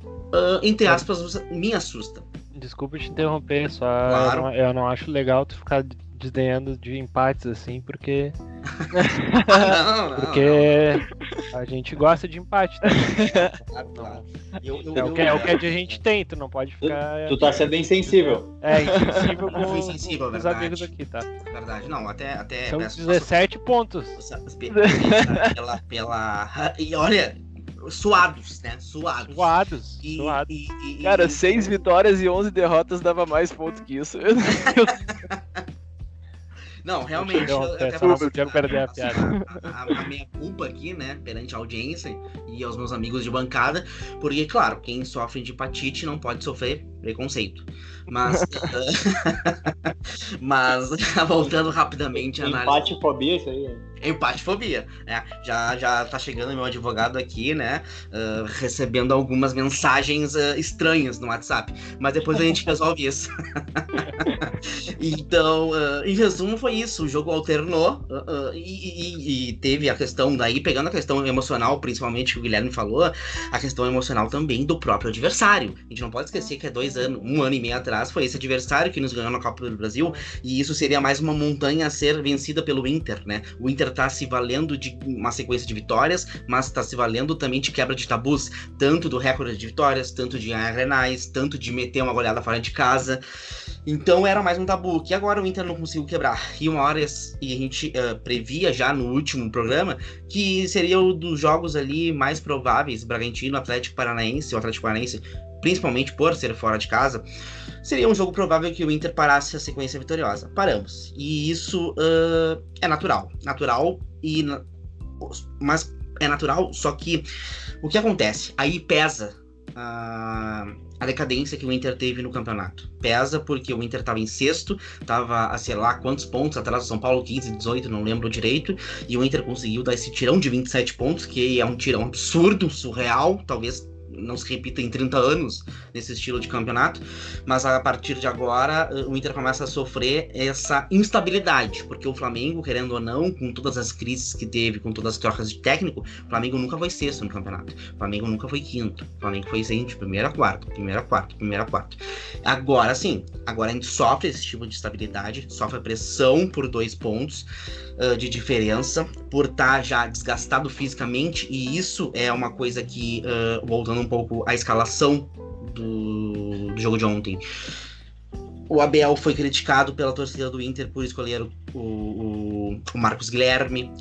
entre aspas, me assusta. Desculpa te interromper, só Claro. eu não acho legal tu ficar desdenhando de empates assim, porque a gente gosta de empate, tá? Claro. É o que a gente tem, tu não pode ficar... Tu tá sendo insensível. Insensível Eu fui com insensível, os verdade. amigos aqui, tá? Verdade, não, até São peço 17 pontos. E olha, suados, né? Suados. Suados. Cara, 6 vitórias e 11 derrotas dava mais ponto que isso. Não, realmente, eu até podia perder a piada. A minha culpa aqui, né, perante a audiência e aos meus amigos de bancada, porque, claro, quem sofre de hepatite não pode sofrer preconceito. Mas, voltando rapidamente à análise... Empatefobia, isso aí. Empatefobia. Já tá chegando meu advogado aqui, né? Recebendo algumas mensagens estranhas no WhatsApp. Mas depois a gente resolve isso. Então, em resumo, foi isso. O jogo alternou e teve a questão daí, pegando a questão emocional, principalmente que o Guilherme falou, a questão emocional também do próprio adversário. A gente não pode esquecer que 1 ano e meio atrás, foi esse adversário que nos ganhou na Copa do Brasil, e isso seria mais uma montanha a ser vencida pelo Inter, né? O Inter tá se valendo de uma sequência de vitórias, mas tá se valendo também de quebra de tabus, tanto do recorde de vitórias, tanto de ganhar Grenais, tanto de meter uma goleada fora de casa. Então era mais um tabu, que agora o Inter não conseguiu quebrar. E uma hora, e a gente previa já no último programa, que seria um dos jogos ali mais prováveis, Bragantino, Atlético Paranaense, principalmente por ser fora de casa, seria um jogo provável que o Inter parasse a sequência vitoriosa. Paramos. E isso é natural. Mas é natural, só que o que acontece? Aí pesa a decadência que o Inter teve no campeonato. Pesa porque o Inter estava em sexto, estava a sei lá quantos pontos atrás do São Paulo, 15, 18, não lembro direito, e o Inter conseguiu dar esse tirão de 27 pontos, que é um tirão absurdo, surreal, talvez não se repita em 30 anos nesse estilo de campeonato, mas a partir de agora o Inter começa a sofrer essa instabilidade, porque o Flamengo, querendo ou não, com todas as crises que teve, com todas as trocas de técnico, o Flamengo nunca foi sexto no campeonato, o Flamengo nunca foi quinto, o Flamengo foi sempre de primeira a quarta. Agora sim, agora a gente sofre esse tipo de instabilidade, sofre a pressão por 2 pontos de diferença, por estar já desgastado fisicamente, e isso é uma coisa que, voltando um pouco à escalação do jogo de ontem, o Abel foi criticado pela torcida do Inter por escolher o Marcos Guilherme.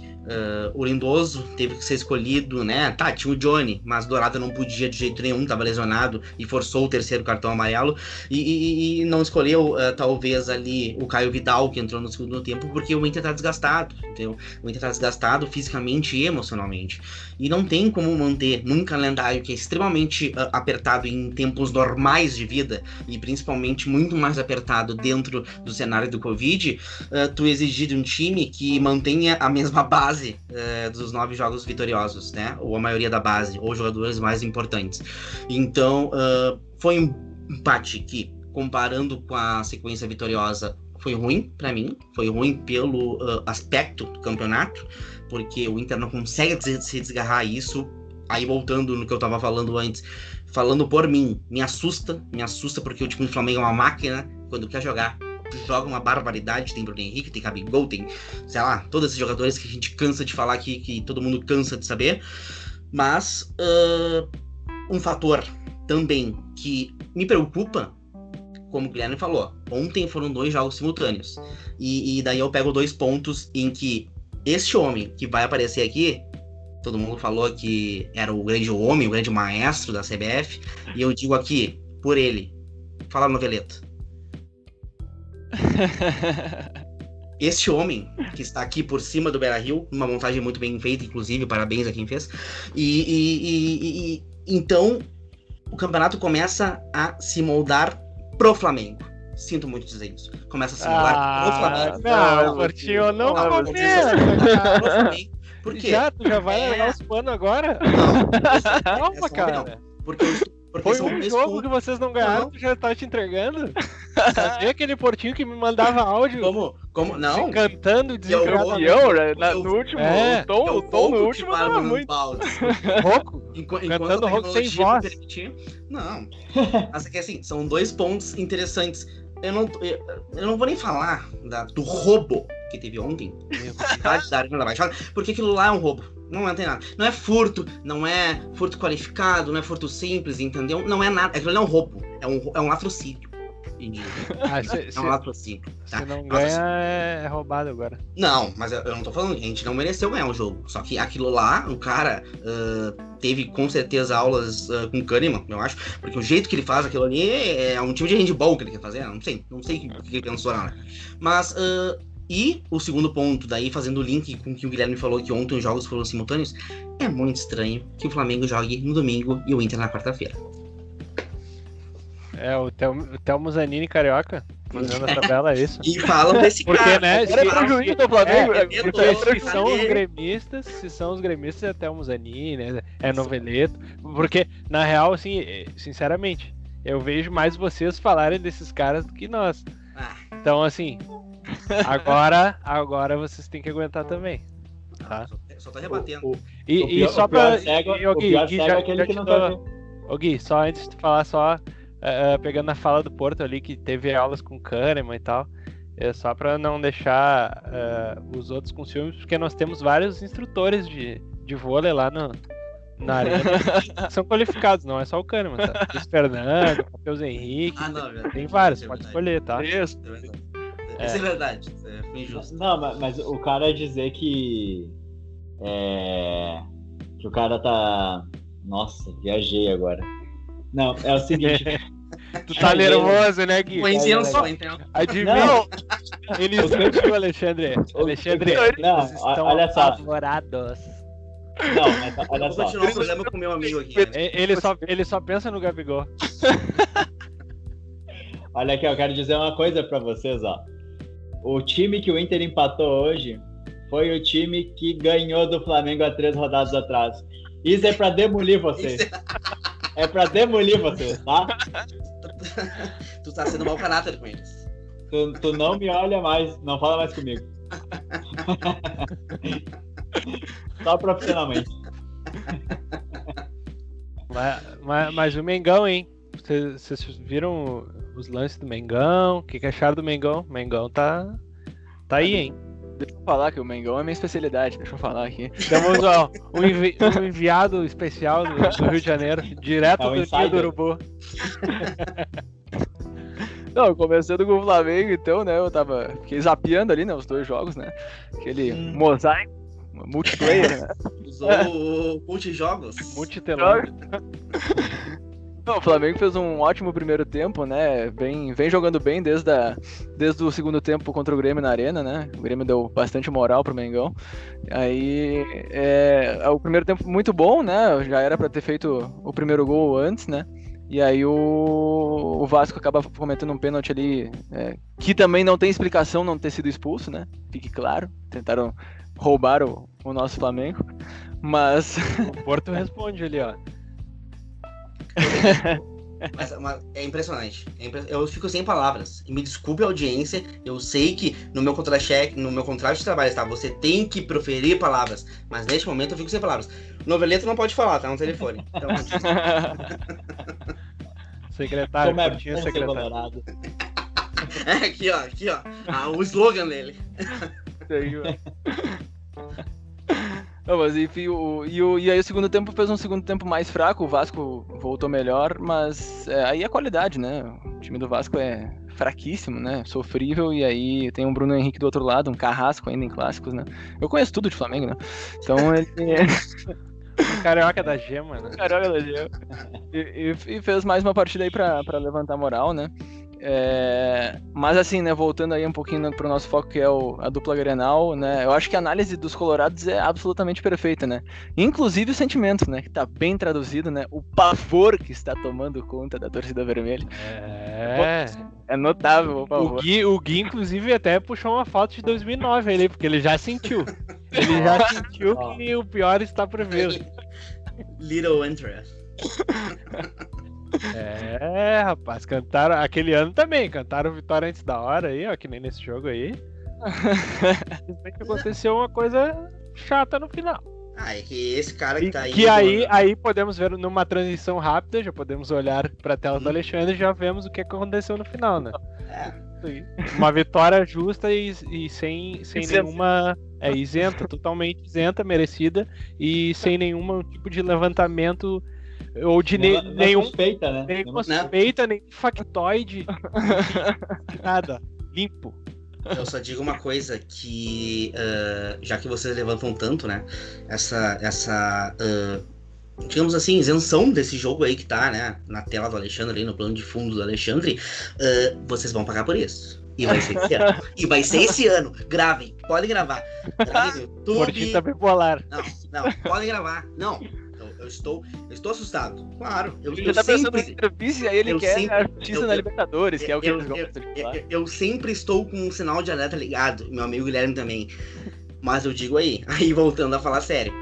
O Lindoso teve que ser escolhido, né? Tinha o Johnny, mas Dourado não podia de jeito nenhum, estava lesionado e forçou o 3º cartão amarelo e não escolheu talvez ali o Caio Vidal, que entrou no segundo tempo, porque o Inter tá desgastado, entendeu? O Inter tá desgastado fisicamente e emocionalmente, e não tem como manter num calendário que é extremamente apertado em tempos normais de vida, e principalmente muito mais apertado dentro do cenário do Covid, tu exigir de um time que mantenha a mesma base dos 9 jogos vitoriosos, né? Ou a maioria da base, ou jogadores mais importantes. Então, foi um empate que, comparando com a sequência vitoriosa, foi ruim pra mim. Foi ruim pelo aspecto do campeonato, porque o Inter não consegue se desgarrar isso. Aí, voltando no que eu tava falando antes, falando por mim, me assusta porque o time do Flamengo é uma máquina. Quando quer joga uma barbaridade, tem Bruno Henrique, tem Gabigol, tem, sei lá, todos esses jogadores que a gente cansa de falar aqui, que todo mundo cansa de saber, mas um fator também que me preocupa como o Guilherme falou, ontem foram 2 jogos simultâneos. E daí eu pego 2 pontos em que este homem que vai aparecer aqui, todo mundo falou que era o grande homem, o grande maestro da CBF, e eu digo aqui, por ele, fala Noveleto. Este homem, que está aqui por cima do Beira-Rio, uma montagem muito bem feita, inclusive, parabéns a quem fez. Então, o campeonato começa a se moldar pro Flamengo. Sinto muito dizer isso. Começa a se moldar pro Flamengo. Não, Portinho, não começa. Pro Flamengo. Por quê? Tu já vai largar os panos agora? Não. Calma, cara. Porque Foi são um 2 jogo pontos. que vocês não ganharam, tu já tá te entregando? Cadê aquele Portinho que me mandava áudio? Como? Não. Cantando desesperadamente. No último, Eu o tom no volto último que tava Bárbaro muito. Baldes. Rouco? Enquanto Cantando a rock sem tecnologia voz. permitir. Não. Mas é que assim, são 2 pontos interessantes. Eu não vou nem falar do roubo que teve ontem, da Arena da Baixada, porque aquilo lá é um roubo. Não tem nada. Não é furto qualificado, não é furto simples, entendeu? Não é nada. Aquilo não é um roubo. É um latrocínio. É um latrocínio. Tá? Se não ganha, é roubado agora. Não, mas eu não tô falando que a gente não mereceu ganhar o jogo. Só que aquilo lá, o cara teve com certeza aulas com o Kahneman, eu acho. Porque o jeito que ele faz aquilo ali é um tipo de handball que ele quer fazer. Não sei o que ele pensou na hora. Mas, e o segundo ponto, daí fazendo o link com o que o Guilherme falou, que ontem os jogos foram simultâneos, é muito estranho que o Flamengo jogue no domingo e o Inter na quarta-feira. É, o Thelmo Zanini carioca, fazendo a tabela, é isso. E falam desse Porque, cara. né? Era prejuízo do Flamengo. Porque se são os gremistas, é Thelmo Zanini, né? É Noveleto. Porque, na real, assim, sinceramente, eu vejo mais vocês falarem desses caras do que nós. Então, assim, agora vocês têm que aguentar também. Tá? Só tô rebatendo. E só pra. O pior cego é aquele que não tá vendo. Ô Gui, só antes de falar, pegando a fala do Porto ali, que teve aulas com Kahneman e tal, só pra não deixar os outros com ciúmes, porque nós temos vários instrutores de vôlei lá na arena, que são qualificados, não é só o Kahneman, tá? Luiz Fernando, Matheus Henrique, tem vários, pode escolher, tá? Isso é verdade, foi injusto. Não, mas o cara dizer que o cara tá... Nossa, viajei agora. Não, é o seguinte... Tu tá nervoso, né, Gui? Coisinha só, então. Adivinha? Ele sentiu, Alexandre. Alexandre, não, vocês estão olha só. apavorados. Não, mas olha Vou só. continuar o programa com meu amigo aqui. Ele só pensa no Gabigol. Olha aqui, eu quero dizer uma coisa pra vocês, ó. O time que o Inter empatou hoje foi o time que ganhou do Flamengo há 3 rodadas atrás. Isso é pra demolir vocês. É pra demolir vocês, tá? Tu tá sendo mau caráter com eles. Tu não me olha mais, não fala mais comigo. Só profissionalmente. Mas o Mengão, hein? Vocês viram os lances do Mengão? O que acharam do Mengão? O Mengão tá aí, hein? Deixa eu falar que o Mengão é minha especialidade, deixa eu falar aqui. Temos um enviado especial do Rio de Janeiro, direto do Rio do Urubu. Não, começando com o Flamengo, então, né, fiquei zapeando ali, né, os 2 jogos, né, aquele mosaico, multiplayer, né. Usou o multijogos. Multitelão. Não, o Flamengo fez um ótimo primeiro tempo, né? Vem jogando bem desde o segundo tempo contra o Grêmio na Arena, né? O Grêmio deu bastante moral pro Mengão. Aí, o primeiro tempo muito bom, né? Já era pra ter feito o primeiro gol antes, né? E aí o Vasco acaba cometendo um pênalti ali, que também não tem explicação não ter sido expulso, né? Fique claro. Tentaram roubar o nosso Flamengo. Mas... O Porto responde ali, ó. Mas é impressionante. Eu fico sem palavras. E me desculpe a audiência. Eu sei que no meu contrato de trabalho, tá? Você tem que proferir palavras. Mas neste momento eu fico sem palavras. Noveleto não pode falar, tá? No telefone. Então... Secretário, Portinho secretário. Aqui, ó. O slogan dele. Não, mas enfim, e aí o segundo tempo fez um segundo tempo mais fraco, o Vasco voltou melhor, mas aí a qualidade, né? time do Vasco é fraquíssimo, né? Sofrível, e aí tem um Bruno Henrique do outro lado, um Carrasco ainda em clássicos, né? Eu conheço tudo de Flamengo, né? Então ele... O carioca da gema, né? Carioca da gema. E fez mais uma partida aí pra levantar moral, né? Mas assim, né, voltando aí um pouquinho pro nosso foco, que é a dupla Grenal, né, eu acho que a análise dos colorados é absolutamente perfeita, né, inclusive o sentimento, né, que tá bem traduzido, né, o pavor que está tomando conta da torcida vermelha. É notável o pavor. O Gui, inclusive, até puxou uma foto de 2009 ali, porque ele já sentiu. Ele já sentiu que o pior está por vir. Little Andrea. Rapaz, cantaram aquele ano também, cantaram Vitória Antes da Hora aí, ó, que nem nesse jogo aí. Simplesmente aconteceu uma coisa chata no final. É que esse cara que tá aí... Que aí podemos ver numa transição rápida, já podemos olhar pra tela do Alexandre e já vemos o que aconteceu no final, né? Uma vitória justa e sem nenhuma... isenta, totalmente isenta, merecida, e sem nenhum tipo de levantamento... Ou de nenhum suspeita, né? Nenhuma suspeita, nenhum factoide, nada, limpo. Eu só digo uma coisa, que já que vocês levantam tanto, né, essa digamos assim, isenção desse jogo aí que tá, né, na tela do Alexandre, aí no plano de fundo do Alexandre, vocês vão pagar por isso. E vai ser esse ano. E vai ser esse ano. Gravem, podem gravar. Gravem no YouTube. Portinho tá bipolar. Não, podem gravar. Não. Eu estou assustado. Claro. Ele tá pensando na entrevista e aí ele quer a justiça na Libertadores, que é o que eles gostam de falar. Eu sempre estou com um sinal de alerta ligado. Meu amigo Guilherme também. Mas eu digo aí voltando a falar sério.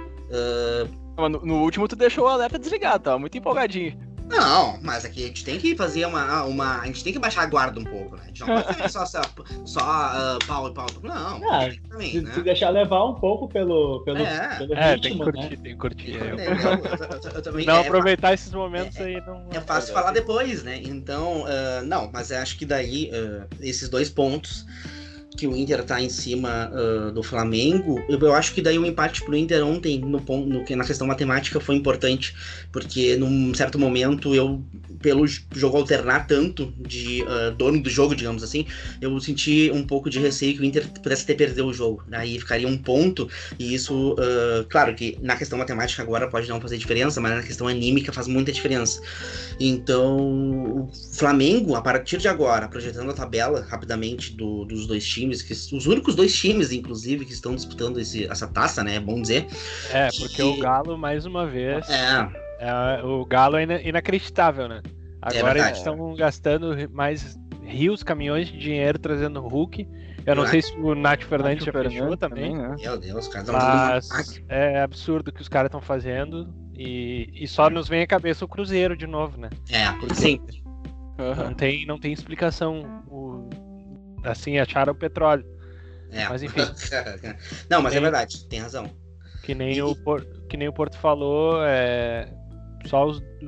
No último tu deixou o alerta desligado, tava muito empolgadinho. Não, mas aqui a gente tem que fazer a gente tem que baixar a guarda um pouco, né? A gente não pode fazer só pau e pau. Não, também, né? Se deixar levar um pouco pelo ritmo, tem que curtir. Eu também, não aproveitar esses momentos aí não... É fácil falar depois, né? Então, não, mas eu acho que daí, esses 2 pontos que o Inter tá em cima do Flamengo, eu acho que daí o empate pro Inter ontem, na questão matemática, foi importante, porque num certo momento pelo jogo alternar tanto de dono do jogo, digamos assim, eu senti um pouco de receio que o Inter pudesse ter perdido o jogo, aí ficaria 1 ponto, e isso, claro que na questão matemática agora pode não fazer diferença, mas na questão anímica faz muita diferença. Então, o Flamengo, a partir de agora, projetando a tabela rapidamente dos 2 times, os únicos 2 times, inclusive, que estão disputando essa taça, né? É bom dizer. Porque o Galo, mais uma vez. O Galo é inacreditável, né? Agora eles estão gastando mais rios, caminhões de dinheiro trazendo o Hulk. Eu não sei se o Nath Fernandes já fechou também, né? Meu Deus, os caras Mas é absurdo o que os caras estão fazendo. E só nos vem à cabeça o Cruzeiro de novo, né? Sempre. Não tem explicação. Assim, acharam o petróleo. Mas enfim. Não, mas é verdade, tem razão. Que nem o Porto falou,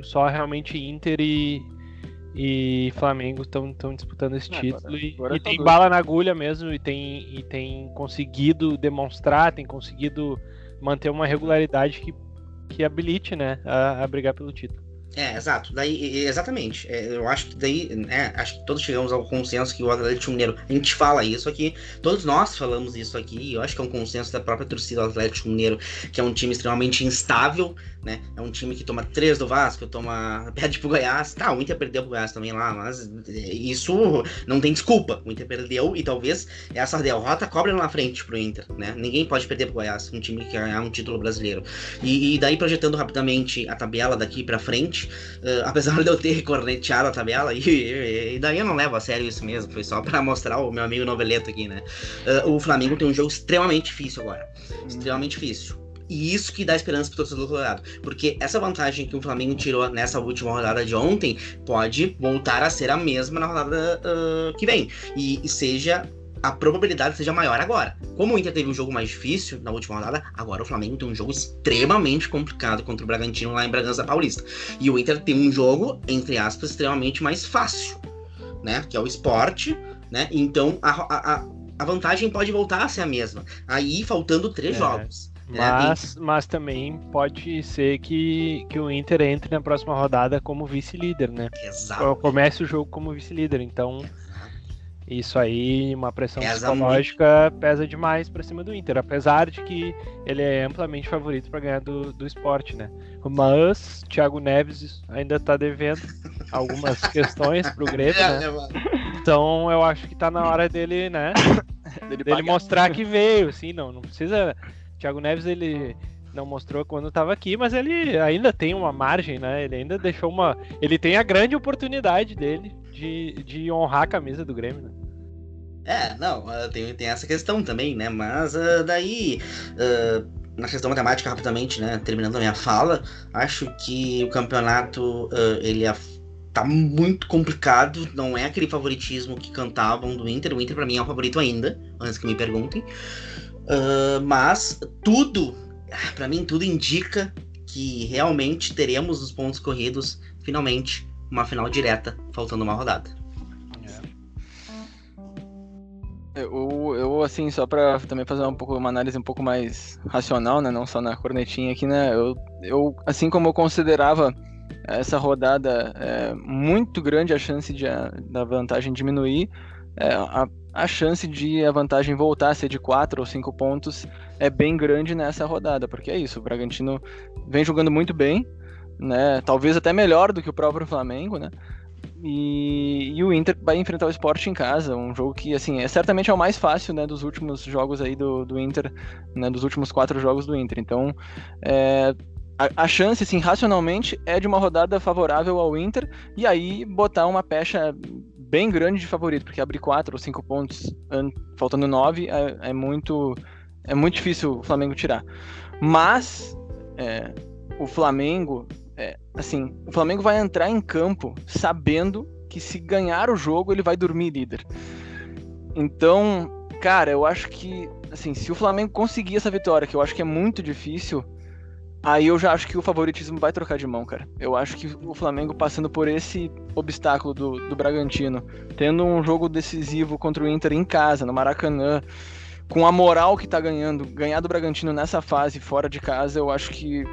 só realmente Inter e Flamengo estão disputando esse título. Agora e tem bala na agulha mesmo, e tem conseguido demonstrar, tem conseguido manter uma regularidade que habilite, né, a brigar pelo título. Exato. Exatamente. Eu acho que daí, acho que todos chegamos ao consenso que o Atlético Mineiro, a gente fala isso aqui, todos nós falamos isso aqui, e eu acho que é um consenso da própria torcida do Atlético Mineiro, que é um time extremamente instável, né? É um time que toma 3 do Vasco, perde pro Goiás. O Inter perdeu pro Goiás também lá, mas isso não tem desculpa. O Inter perdeu e talvez essa derrota cobre lá na frente pro Inter, né? Ninguém pode perder pro Goiás, um time que ganhar um título brasileiro. E daí, projetando rapidamente a tabela daqui pra frente, apesar de eu ter corneteado a tabela, e daí eu não levo a sério isso mesmo, foi só pra mostrar o meu amigo Noveleto aqui, né? O Flamengo tem um jogo extremamente difícil agora. Extremamente difícil. E isso que dá esperança pro torcedor colorado, porque essa vantagem que o Flamengo tirou nessa última rodada de ontem pode voltar a ser a mesma na rodada que vem, e a probabilidade seja maior agora. Como o Inter teve um jogo mais difícil na última rodada, agora o Flamengo tem um jogo extremamente complicado contra o Bragantino lá em Bragança Paulista, e o Inter tem um jogo, entre aspas, extremamente mais fácil, né, que é o Sport, né, então a vantagem pode voltar a ser a mesma, aí faltando 3 jogos. Mas também pode ser que o Inter entre na próxima rodada como vice-líder, né? Exato. Comece o jogo como vice-líder, então isso aí, uma pressão Pesa psicológica pesa demais pra cima do Inter, apesar de que ele é amplamente favorito pra ganhar do Sport, né? Mas Thiago Neves ainda tá devendo algumas questões pro Grêmio, né? Então eu acho que tá na hora dele, né? dele mostrar que veio, assim, não precisa. Thiago Neves, ele não mostrou quando estava aqui, mas ele ainda tem uma margem, né? Ele ainda deixou ele tem a grande oportunidade dele de honrar a camisa do Grêmio, né? Tem essa questão também, né? Mas daí, na questão matemática, rapidamente, né? Terminando a minha fala, acho que o campeonato, ele tá muito complicado, não é aquele favoritismo que cantavam do Inter. O Inter, pra mim, é o favorito ainda, antes que me perguntem. Mas pra mim, tudo indica que realmente teremos os pontos corridos, finalmente, uma final direta, faltando uma rodada. Eu assim, só pra também fazer uma análise um pouco mais racional, né, não só na cornetinha aqui, né, eu assim como eu considerava essa rodada muito grande a chance da vantagem diminuir, a chance de a vantagem voltar a ser de 4 ou 5 pontos é bem grande nessa rodada, porque é isso, o Bragantino vem jogando muito bem, né, talvez até melhor do que o próprio Flamengo, né, e o Inter vai enfrentar o Sport em casa, um jogo que, assim, certamente é o mais fácil, né, dos últimos jogos aí do Inter, né, dos últimos 4 jogos do Inter, então a chance, assim, racionalmente, é de uma rodada favorável ao Inter, e aí botar uma pecha bem grande de favorito, porque abrir 4 ou 5 pontos faltando 9 é muito difícil o Flamengo tirar. Mas o Flamengo, o Flamengo vai entrar em campo sabendo que se ganhar o jogo ele vai dormir líder. Então, cara, eu acho que, assim, se o Flamengo conseguir essa vitória, que eu acho que é muito difícil, aí eu já acho que o favoritismo vai trocar de mão, cara. Eu acho que o Flamengo passando por esse obstáculo do Bragantino, tendo um jogo decisivo contra o Inter em casa, no Maracanã, com a moral que tá ganhar do Bragantino nessa fase, fora de casa, eu acho que...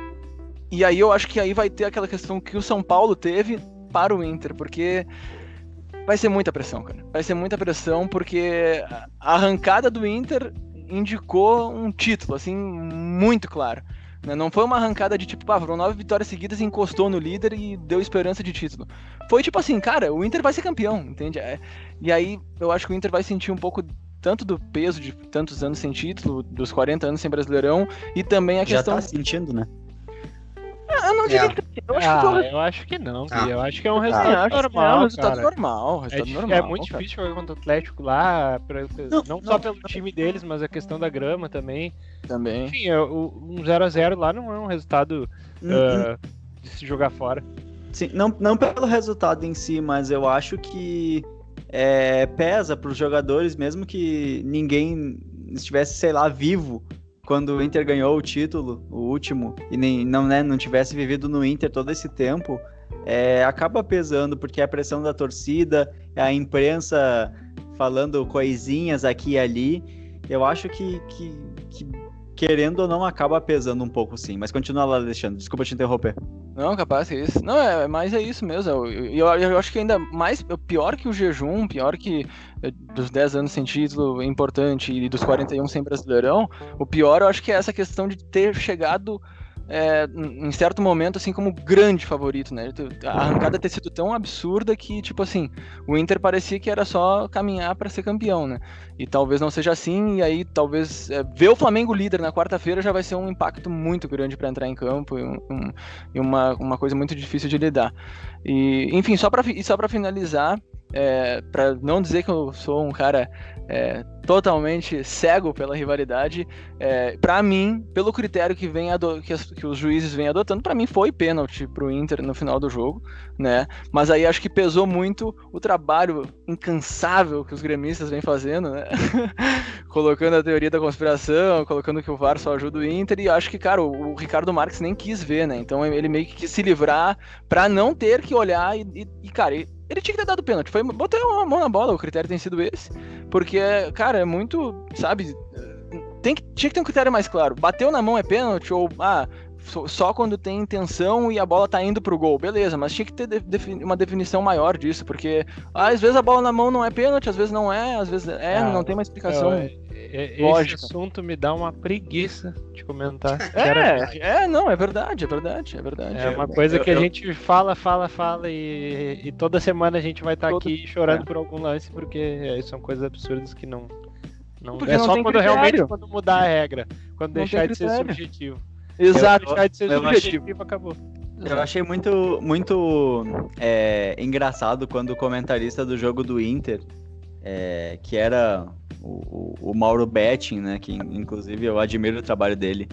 E aí eu acho que aí vai ter aquela questão que o São Paulo teve para o Inter, porque vai ser muita pressão, cara. Vai ser muita pressão, porque a arrancada do Inter indicou um título, assim, muito claro. Não foi uma arrancada de tipo, foram 9 vitórias seguidas e encostou no líder e deu esperança de título. Foi tipo assim, cara, o Inter vai ser campeão, entende? E aí eu acho que o Inter vai sentir um pouco tanto do peso de tantos anos sem título, dos 40 anos sem Brasileirão, e também a questão... Já tá sentindo, né? Eu não diria que... Eu acho que não, Gui. Eu acho que é um resultado normal, é um resultado cara. normal, É muito difícil jogar contra o Atlético lá, não só pelo time deles, mas a questão da grama também. Enfim, um 0-0 lá não é um resultado de se jogar fora. Sim, não pelo resultado em si, mas eu acho que pesa para os jogadores, mesmo que ninguém estivesse, sei lá, vivo quando o Inter ganhou o título, o último, e não tivesse vivido no Inter todo esse tempo, acaba pesando, porque a pressão da torcida, a imprensa falando coisinhas aqui e ali, eu acho que querendo ou não, acaba pesando um pouco, sim. Mas continua lá, Alexandre, desculpa te interromper. Não, capaz, é isso. Não, mas é isso mesmo. Eu acho que ainda mais, pior que o jejum, pior que dos 10 anos sem título importante e dos 41 sem Brasileirão, o pior eu acho que é essa questão de ter chegado em certo momento, assim, como grande favorito, né? A arrancada ter sido tão absurda que, tipo assim, o Inter parecia que era só caminhar para ser campeão, né? E talvez não seja assim, e aí talvez ver o Flamengo líder na quarta-feira já vai ser um impacto muito grande para entrar em campo e uma coisa muito difícil de lidar. E, enfim, só para finalizar, para não dizer que eu sou um cara totalmente cego pela rivalidade, para mim, pelo critério que os juízes vêm adotando, para mim foi pênalti pro Inter no final do jogo, né? Mas aí acho que pesou muito o trabalho incansável que os gremistas vêm fazendo, né? Colocando a teoria da conspiração, colocando que o VAR só ajuda o Inter, e acho que, cara, o Ricardo Marques nem quis ver, né? Então ele meio que quis se livrar para não ter que olhar e cara, ele tinha que ter dado pênalti, botar uma mão na bola, o critério tem sido esse, porque, cara, é muito, sabe, tinha que ter um critério mais claro. Bateu na mão é pênalti, ou só quando tem intenção e a bola tá indo pro gol, beleza, mas tinha que ter uma definição maior disso, porque às vezes a bola na mão não é pênalti, às vezes não é, às vezes não tem uma explicação lógica. Esse assunto me dá uma preguiça de comentar. Não, é verdade. É uma coisa que a gente fala e toda semana a gente vai estar aqui chorando por algum lance, porque são coisas absurdas que não porque é não só tem quando critério. Realmente quando mudar a regra, quando Não deixar tem de ser critério. subjetivo. Exato. Deixar de ser Eu subjetivo, acabou. Eu achei muito engraçado quando o comentarista do jogo do Inter, que era o Mauro Betting, né, que inclusive eu admiro o trabalho dele,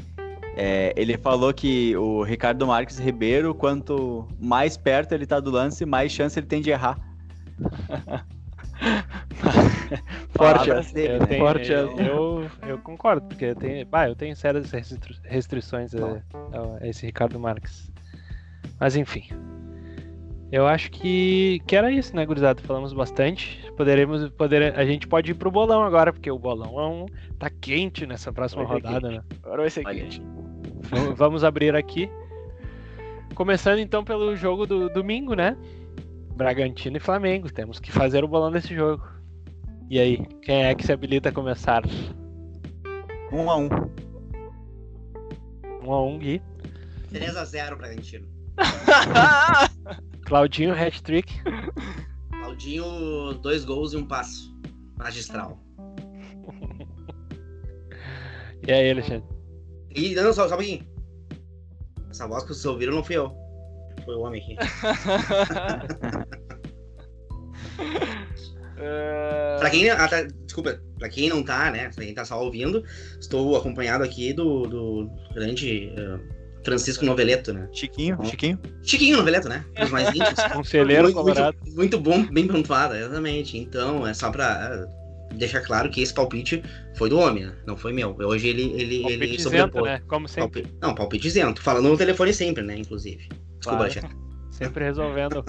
ele falou que o Ricardo Marques Ribeiro, quanto mais perto ele tá do lance, mais chance ele tem de errar. Forte Palavras dele, né? Forte eu concordo, porque eu tenho sérias restrições a esse Ricardo Marques. Mas enfim. Eu acho que era isso, né, gurizada? Falamos bastante. A gente pode ir pro bolão agora, porque o bolão tá quente nessa próxima rodada, né? Agora vai ser quente. Vamos abrir aqui. Começando então pelo jogo do domingo, né? Bragantino e Flamengo. Temos que fazer o bolão desse jogo. E aí, quem é que se habilita a começar? 1-1. 1-1, Gui. 3-0 Bragantino. Claudinho, hat-trick. Claudinho, 2 gols e um passo. Magistral. E aí, Alexandre? E não, só um pouquinho. Essa voz que vocês ouviram não fui eu. Foi o homem aqui. Desculpa, pra quem não tá, né? Pra quem tá só ouvindo, estou acompanhado aqui do grande Francisco Noveleto, né? Chiquinho. Chiquinho Noveleto, né? Os mais íntimos. Conselheiro colorado. Muito bom, bem pontuado, exatamente. Então, é só pra deixar claro que esse palpite foi do homem, né? Não foi meu. Hoje ele sobrepôs, né? Como sempre. Palpite isento. Falando no telefone sempre, né? Inclusive. Desculpa, Alexandre. Sempre resolvendo.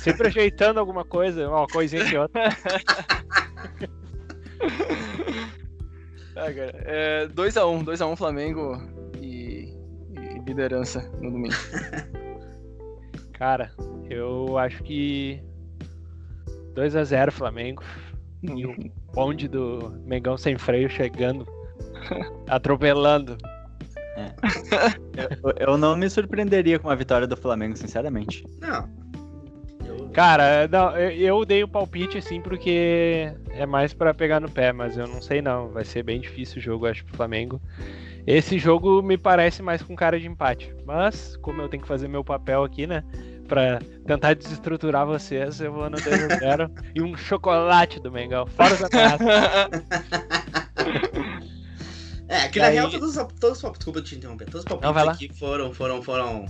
Sempre ajeitando alguma coisa, uma coisinha que outra. 2-1 Flamengo e liderança no domingo. Cara, eu acho que 2-0 Flamengo. E o bonde do Mengão sem freio chegando, atropelando. Eu não me surpreenderia com a vitória do Flamengo, sinceramente. Não. Cara, eu dei o palpite assim porque é mais pra pegar no pé, mas eu não sei não. Vai ser bem difícil o jogo, acho, pro Flamengo. Esse jogo me parece mais com cara de empate. Mas, como eu tenho que fazer meu papel aqui, né? Pra tentar desestruturar vocês, eu vou no 2-0 e um chocolate do Mengão. Fora os ameaças. Que na real desculpa te interromper. Todos os palpites aqui foram.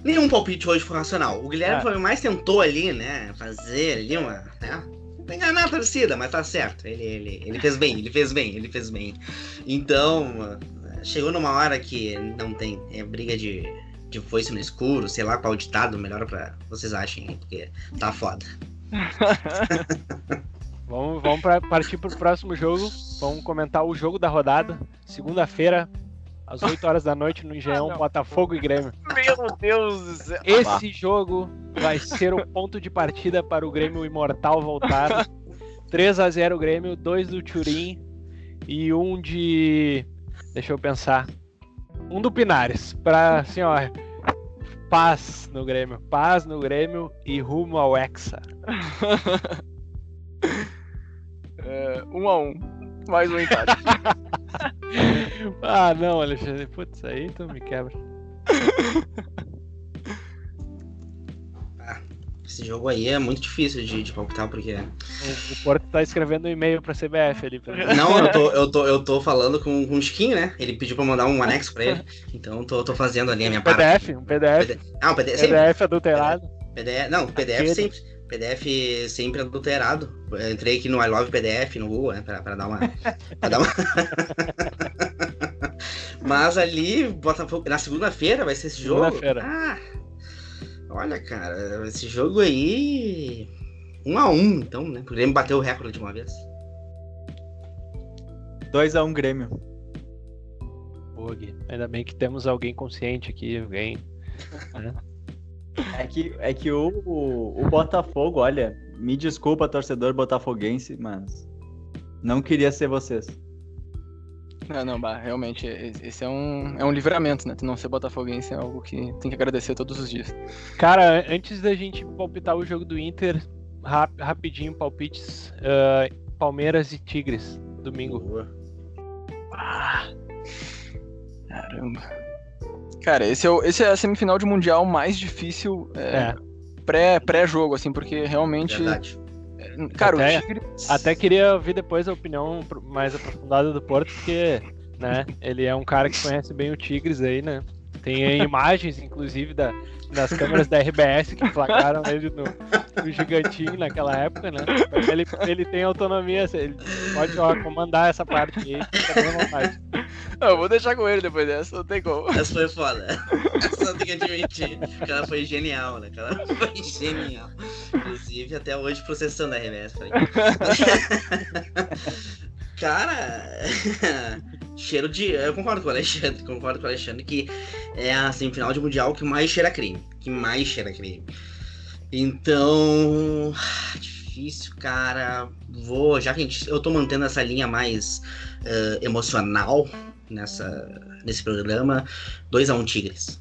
Nenhum palpite hoje foi racional. O Guilherme foi o mais tentou ali, né? Fazer ali uma. Né? Enganar a torcida, mas tá certo. Ele fez bem. Então, chegou numa hora que não tem. É briga de foice no escuro, sei lá qual ditado melhor pra vocês achem, porque tá foda. Vamos partir pro próximo jogo. Vamos comentar o jogo da rodada. Segunda-feira, às 8 horas da noite, no Engenhão, Botafogo e Grêmio. Meu Deus do céu. Esse jogo vai ser o ponto de partida para o Grêmio imortal voltar. 3-0 Grêmio, 2 do Thurin e 1 de... Deixa eu pensar. 1 do Pinares. Pra, assim, ó... Paz no Grêmio e rumo ao Hexa. 1-1. Mais um empate. Não, Alexandre. Putz, aí tu me quebra. Esse jogo aí é muito difícil de palpitar, porque... O Porto tá escrevendo um e-mail pra CBF ali. Não, eu tô falando com o Chiquinho, né? Ele pediu pra mandar um anexo pra ele. Então tô fazendo ali a minha parte. Um PDF. Um PDF. PDF adulterado. PDF sempre adulterado. Eu entrei aqui no I Love PDF no Google, né? Pra dar uma... Mas ali, Botafogo, na segunda-feira vai ser esse jogo? Olha, cara, esse jogo aí... 1-1, então, né? O Grêmio bateu o recorde de uma vez. 2-1 Grêmio. Boa, Gui. Ainda bem que temos alguém consciente aqui, alguém. Né? É que o Botafogo, olha, me desculpa, torcedor botafoguense, mas não queria ser vocês. Não, realmente, esse é um livramento, né? Tu não ser botafoguense é algo que tem que agradecer todos os dias. Cara, antes da gente palpitar o jogo do Inter, rapidinho, palpites, Palmeiras e Tigres, domingo. Boa. Caramba. Cara, esse é a semifinal de Mundial mais difícil pré-jogo, assim, porque realmente... Verdade. Cara, Até- o Tigres... Até queria ouvir depois a opinião mais aprofundada do Porto, porque, né, ele é um cara que conhece bem o Tigres aí, né? Tem imagens, inclusive, das câmeras da RBS que flagraram ele no Gigantinho naquela época, né? Ele tem autonomia, ele pode comandar essa parte aí, fica bem à vontade. Eu vou deixar com ele depois dessa, não tem como. Essa foi foda. Essa tem que admitir. Que ela foi genial, né? Que ela foi genial. Inclusive, até hoje processando a RBS. Cara, cheiro de... Eu concordo com o Alexandre que é a semifinal de Mundial que mais cheira crime. Então... Difícil, cara. Já que eu tô mantendo essa linha mais emocional nesse programa, 2-1 Tigres.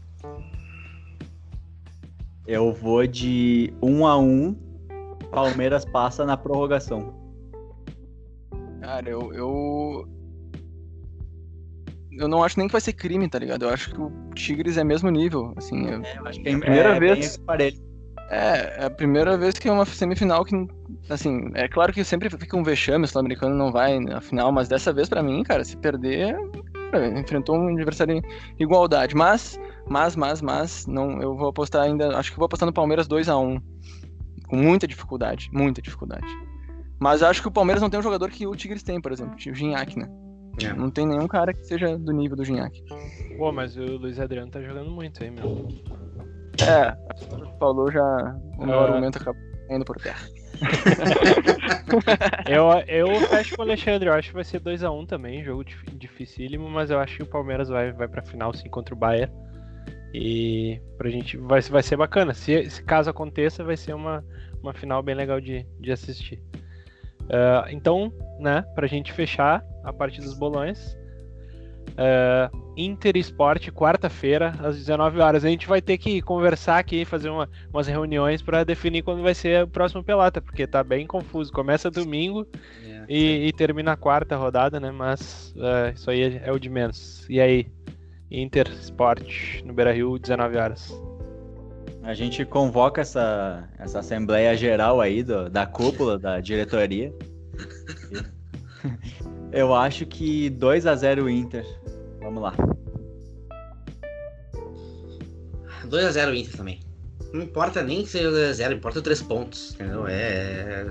Eu vou de 1-1, Palmeiras passa na prorrogação. Cara, eu não acho nem que vai ser crime, tá ligado? Eu acho que o Tigres é mesmo nível, assim. Eu acho que é a primeira vez. bem parelho. É a primeira vez que é uma semifinal que, assim, é claro que sempre fica um vexame, o sul-americano não vai na final, mas dessa vez pra mim, cara, se perder, enfrentou um adversário em igualdade. Mas, não, eu vou apostar ainda, acho que vou apostar no Palmeiras 2-1, com muita dificuldade. Mas acho que o Palmeiras não tem um jogador que o Tigres tem, por exemplo, o Gignac, né? É. Não tem nenhum cara que seja do nível do Gignac. Pô, mas o Luiz Adriano tá jogando muito aí, meu. Falou já, o meu argumento acabou indo por terra. Eu fecho com o Alexandre, eu acho que vai ser 2-1 também, jogo dificílimo, mas eu acho que o Palmeiras vai pra final sim contra o Bayern. E pra gente vai ser bacana. Se caso aconteça, vai ser uma final bem legal de assistir. Então, né, pra gente fechar a parte dos bolões, Inter Sport, quarta-feira, às 19 horas. A gente vai ter que conversar aqui, fazer umas reuniões pra definir quando vai ser o próximo Pelota, porque tá bem confuso. Começa domingo e termina a quarta rodada, né? Mas isso aí é o de menos. E aí, Inter Sport no Beira-Rio, 19 horas. A gente convoca essa assembleia geral aí da cúpula, da diretoria. Eu acho que 2-0 Inter. Vamos lá. 2-0 Inter também. Não importa nem que seja 2-0, importa 3 pontos, entendeu?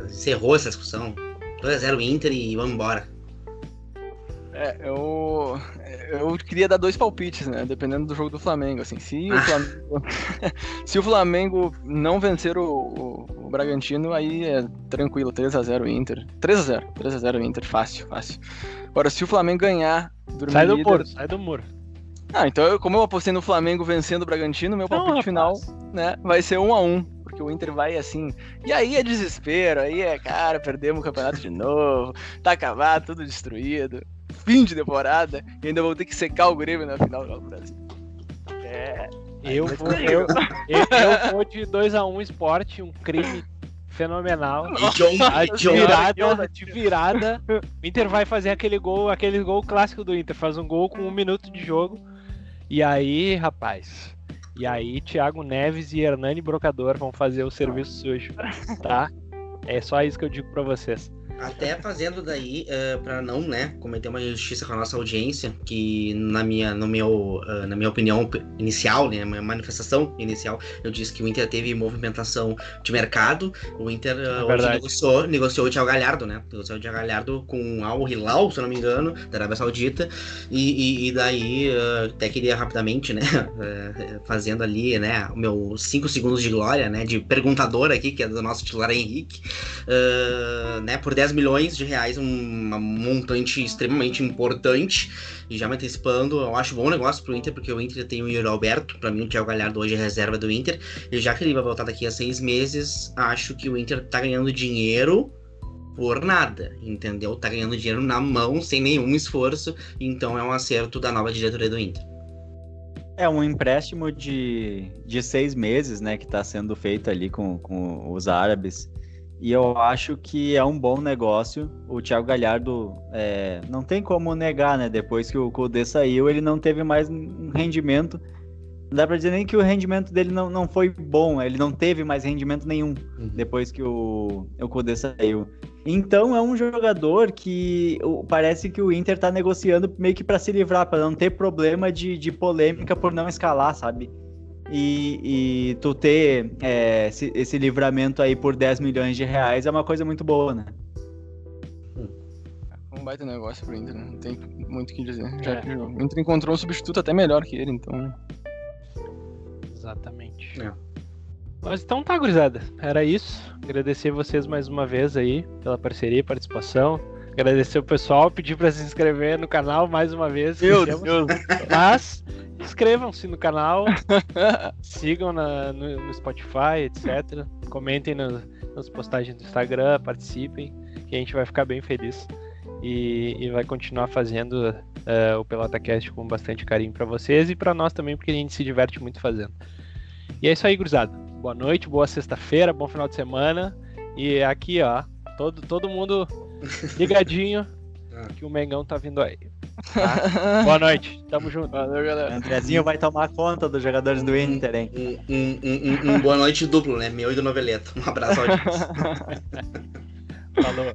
Encerrou essa discussão. 2-0 Inter e vamos embora. Eu queria dar 2 palpites, né? Dependendo do jogo do Flamengo. Assim, se o Flamengo não vencer o Bragantino, aí é tranquilo, 3-0 Inter. 3-0 Inter, fácil. Agora, se o Flamengo ganhar, Sai do muro. Então como eu apostei no Flamengo vencendo o Bragantino, meu palpite final, né, vai ser 1-1. Porque o Inter vai assim. E aí é desespero, cara, perdemos o campeonato de novo, tá acabado, tudo destruído. Fim de temporada, e ainda vou ter que secar o Grêmio na final do Brasil. Eu vou de 2-1 Sport, um crime fenomenal. De virada. O Inter vai fazer aquele gol clássico do Inter. Faz um gol com 1 minuto de jogo. E aí, rapaz. Thiago Neves e Hernani Brocador vão fazer o serviço sujo, tá? É só isso que eu digo pra vocês. Até fazendo daí, pra não, né, cometer uma injustiça com a nossa audiência, que na minha opinião inicial, né, minha manifestação inicial, eu disse que o Inter teve movimentação de mercado. O Inter hoje negociou o Thiago Galhardo, né? Negociou o Thiago Galhardo com Al Hilal, se eu não me engano, da Arábia Saudita. E daí, até queria rapidamente, né, fazendo ali, né, o meu 5 segundos de glória, né, de perguntador aqui, que é do nosso titular Henrique, né, por 10 10 milhões de reais, um montante extremamente importante. E já me antecipando, eu acho bom negócio pro Inter, porque o Inter tem o Yuri Alberto, pra mim o Thiago Galhardo hoje é reserva do Inter. E já que ele vai voltar daqui a 6 meses, acho que o Inter tá ganhando dinheiro por nada, entendeu? Tá ganhando dinheiro na mão, sem nenhum esforço, então é um acerto da nova diretoria do Inter. É um empréstimo de 6 meses, né, que tá sendo feito ali com os árabes, e eu acho que é um bom negócio. O Thiago Galhardo, não tem como negar, né, depois que o Kudê saiu, ele não teve mais um rendimento. Não dá pra dizer nem que o rendimento dele não foi bom, ele não teve mais rendimento nenhum depois que o Kudê saiu. Então é um jogador que parece que o Inter tá negociando meio que pra se livrar, pra não ter problema de polêmica por não escalar, sabe? E tu ter esse livramento aí por 10 milhões de reais é uma coisa muito boa, né? Um baita negócio pro Inter, não tem muito o que dizer. Já que o Inter encontrou um substituto até melhor que ele, então... Exatamente. Mas então tá, gurizada. Era isso. Agradecer vocês mais uma vez aí pela parceria e participação. Agradecer o pessoal, pedir pra se inscrever no canal mais uma vez. Meu Deus! Mas inscrevam-se no canal, sigam no Spotify, etc. Comentem nas postagens do Instagram, participem, que a gente vai ficar bem feliz. E vai continuar fazendo o PelotaCast com bastante carinho pra vocês e pra nós também, porque a gente se diverte muito fazendo. E é isso aí, gurizada. Boa noite, boa sexta-feira, bom final de semana. E aqui, ó, todo mundo ligadinho que o Mengão tá vindo aí. Tá? Boa noite, tamo junto. Valeu, galera. O Andrezinho vai tomar conta dos jogadores do Inter, hein? Boa noite duplo, né? Meu e do Noveleto. Um abraço ao Falou.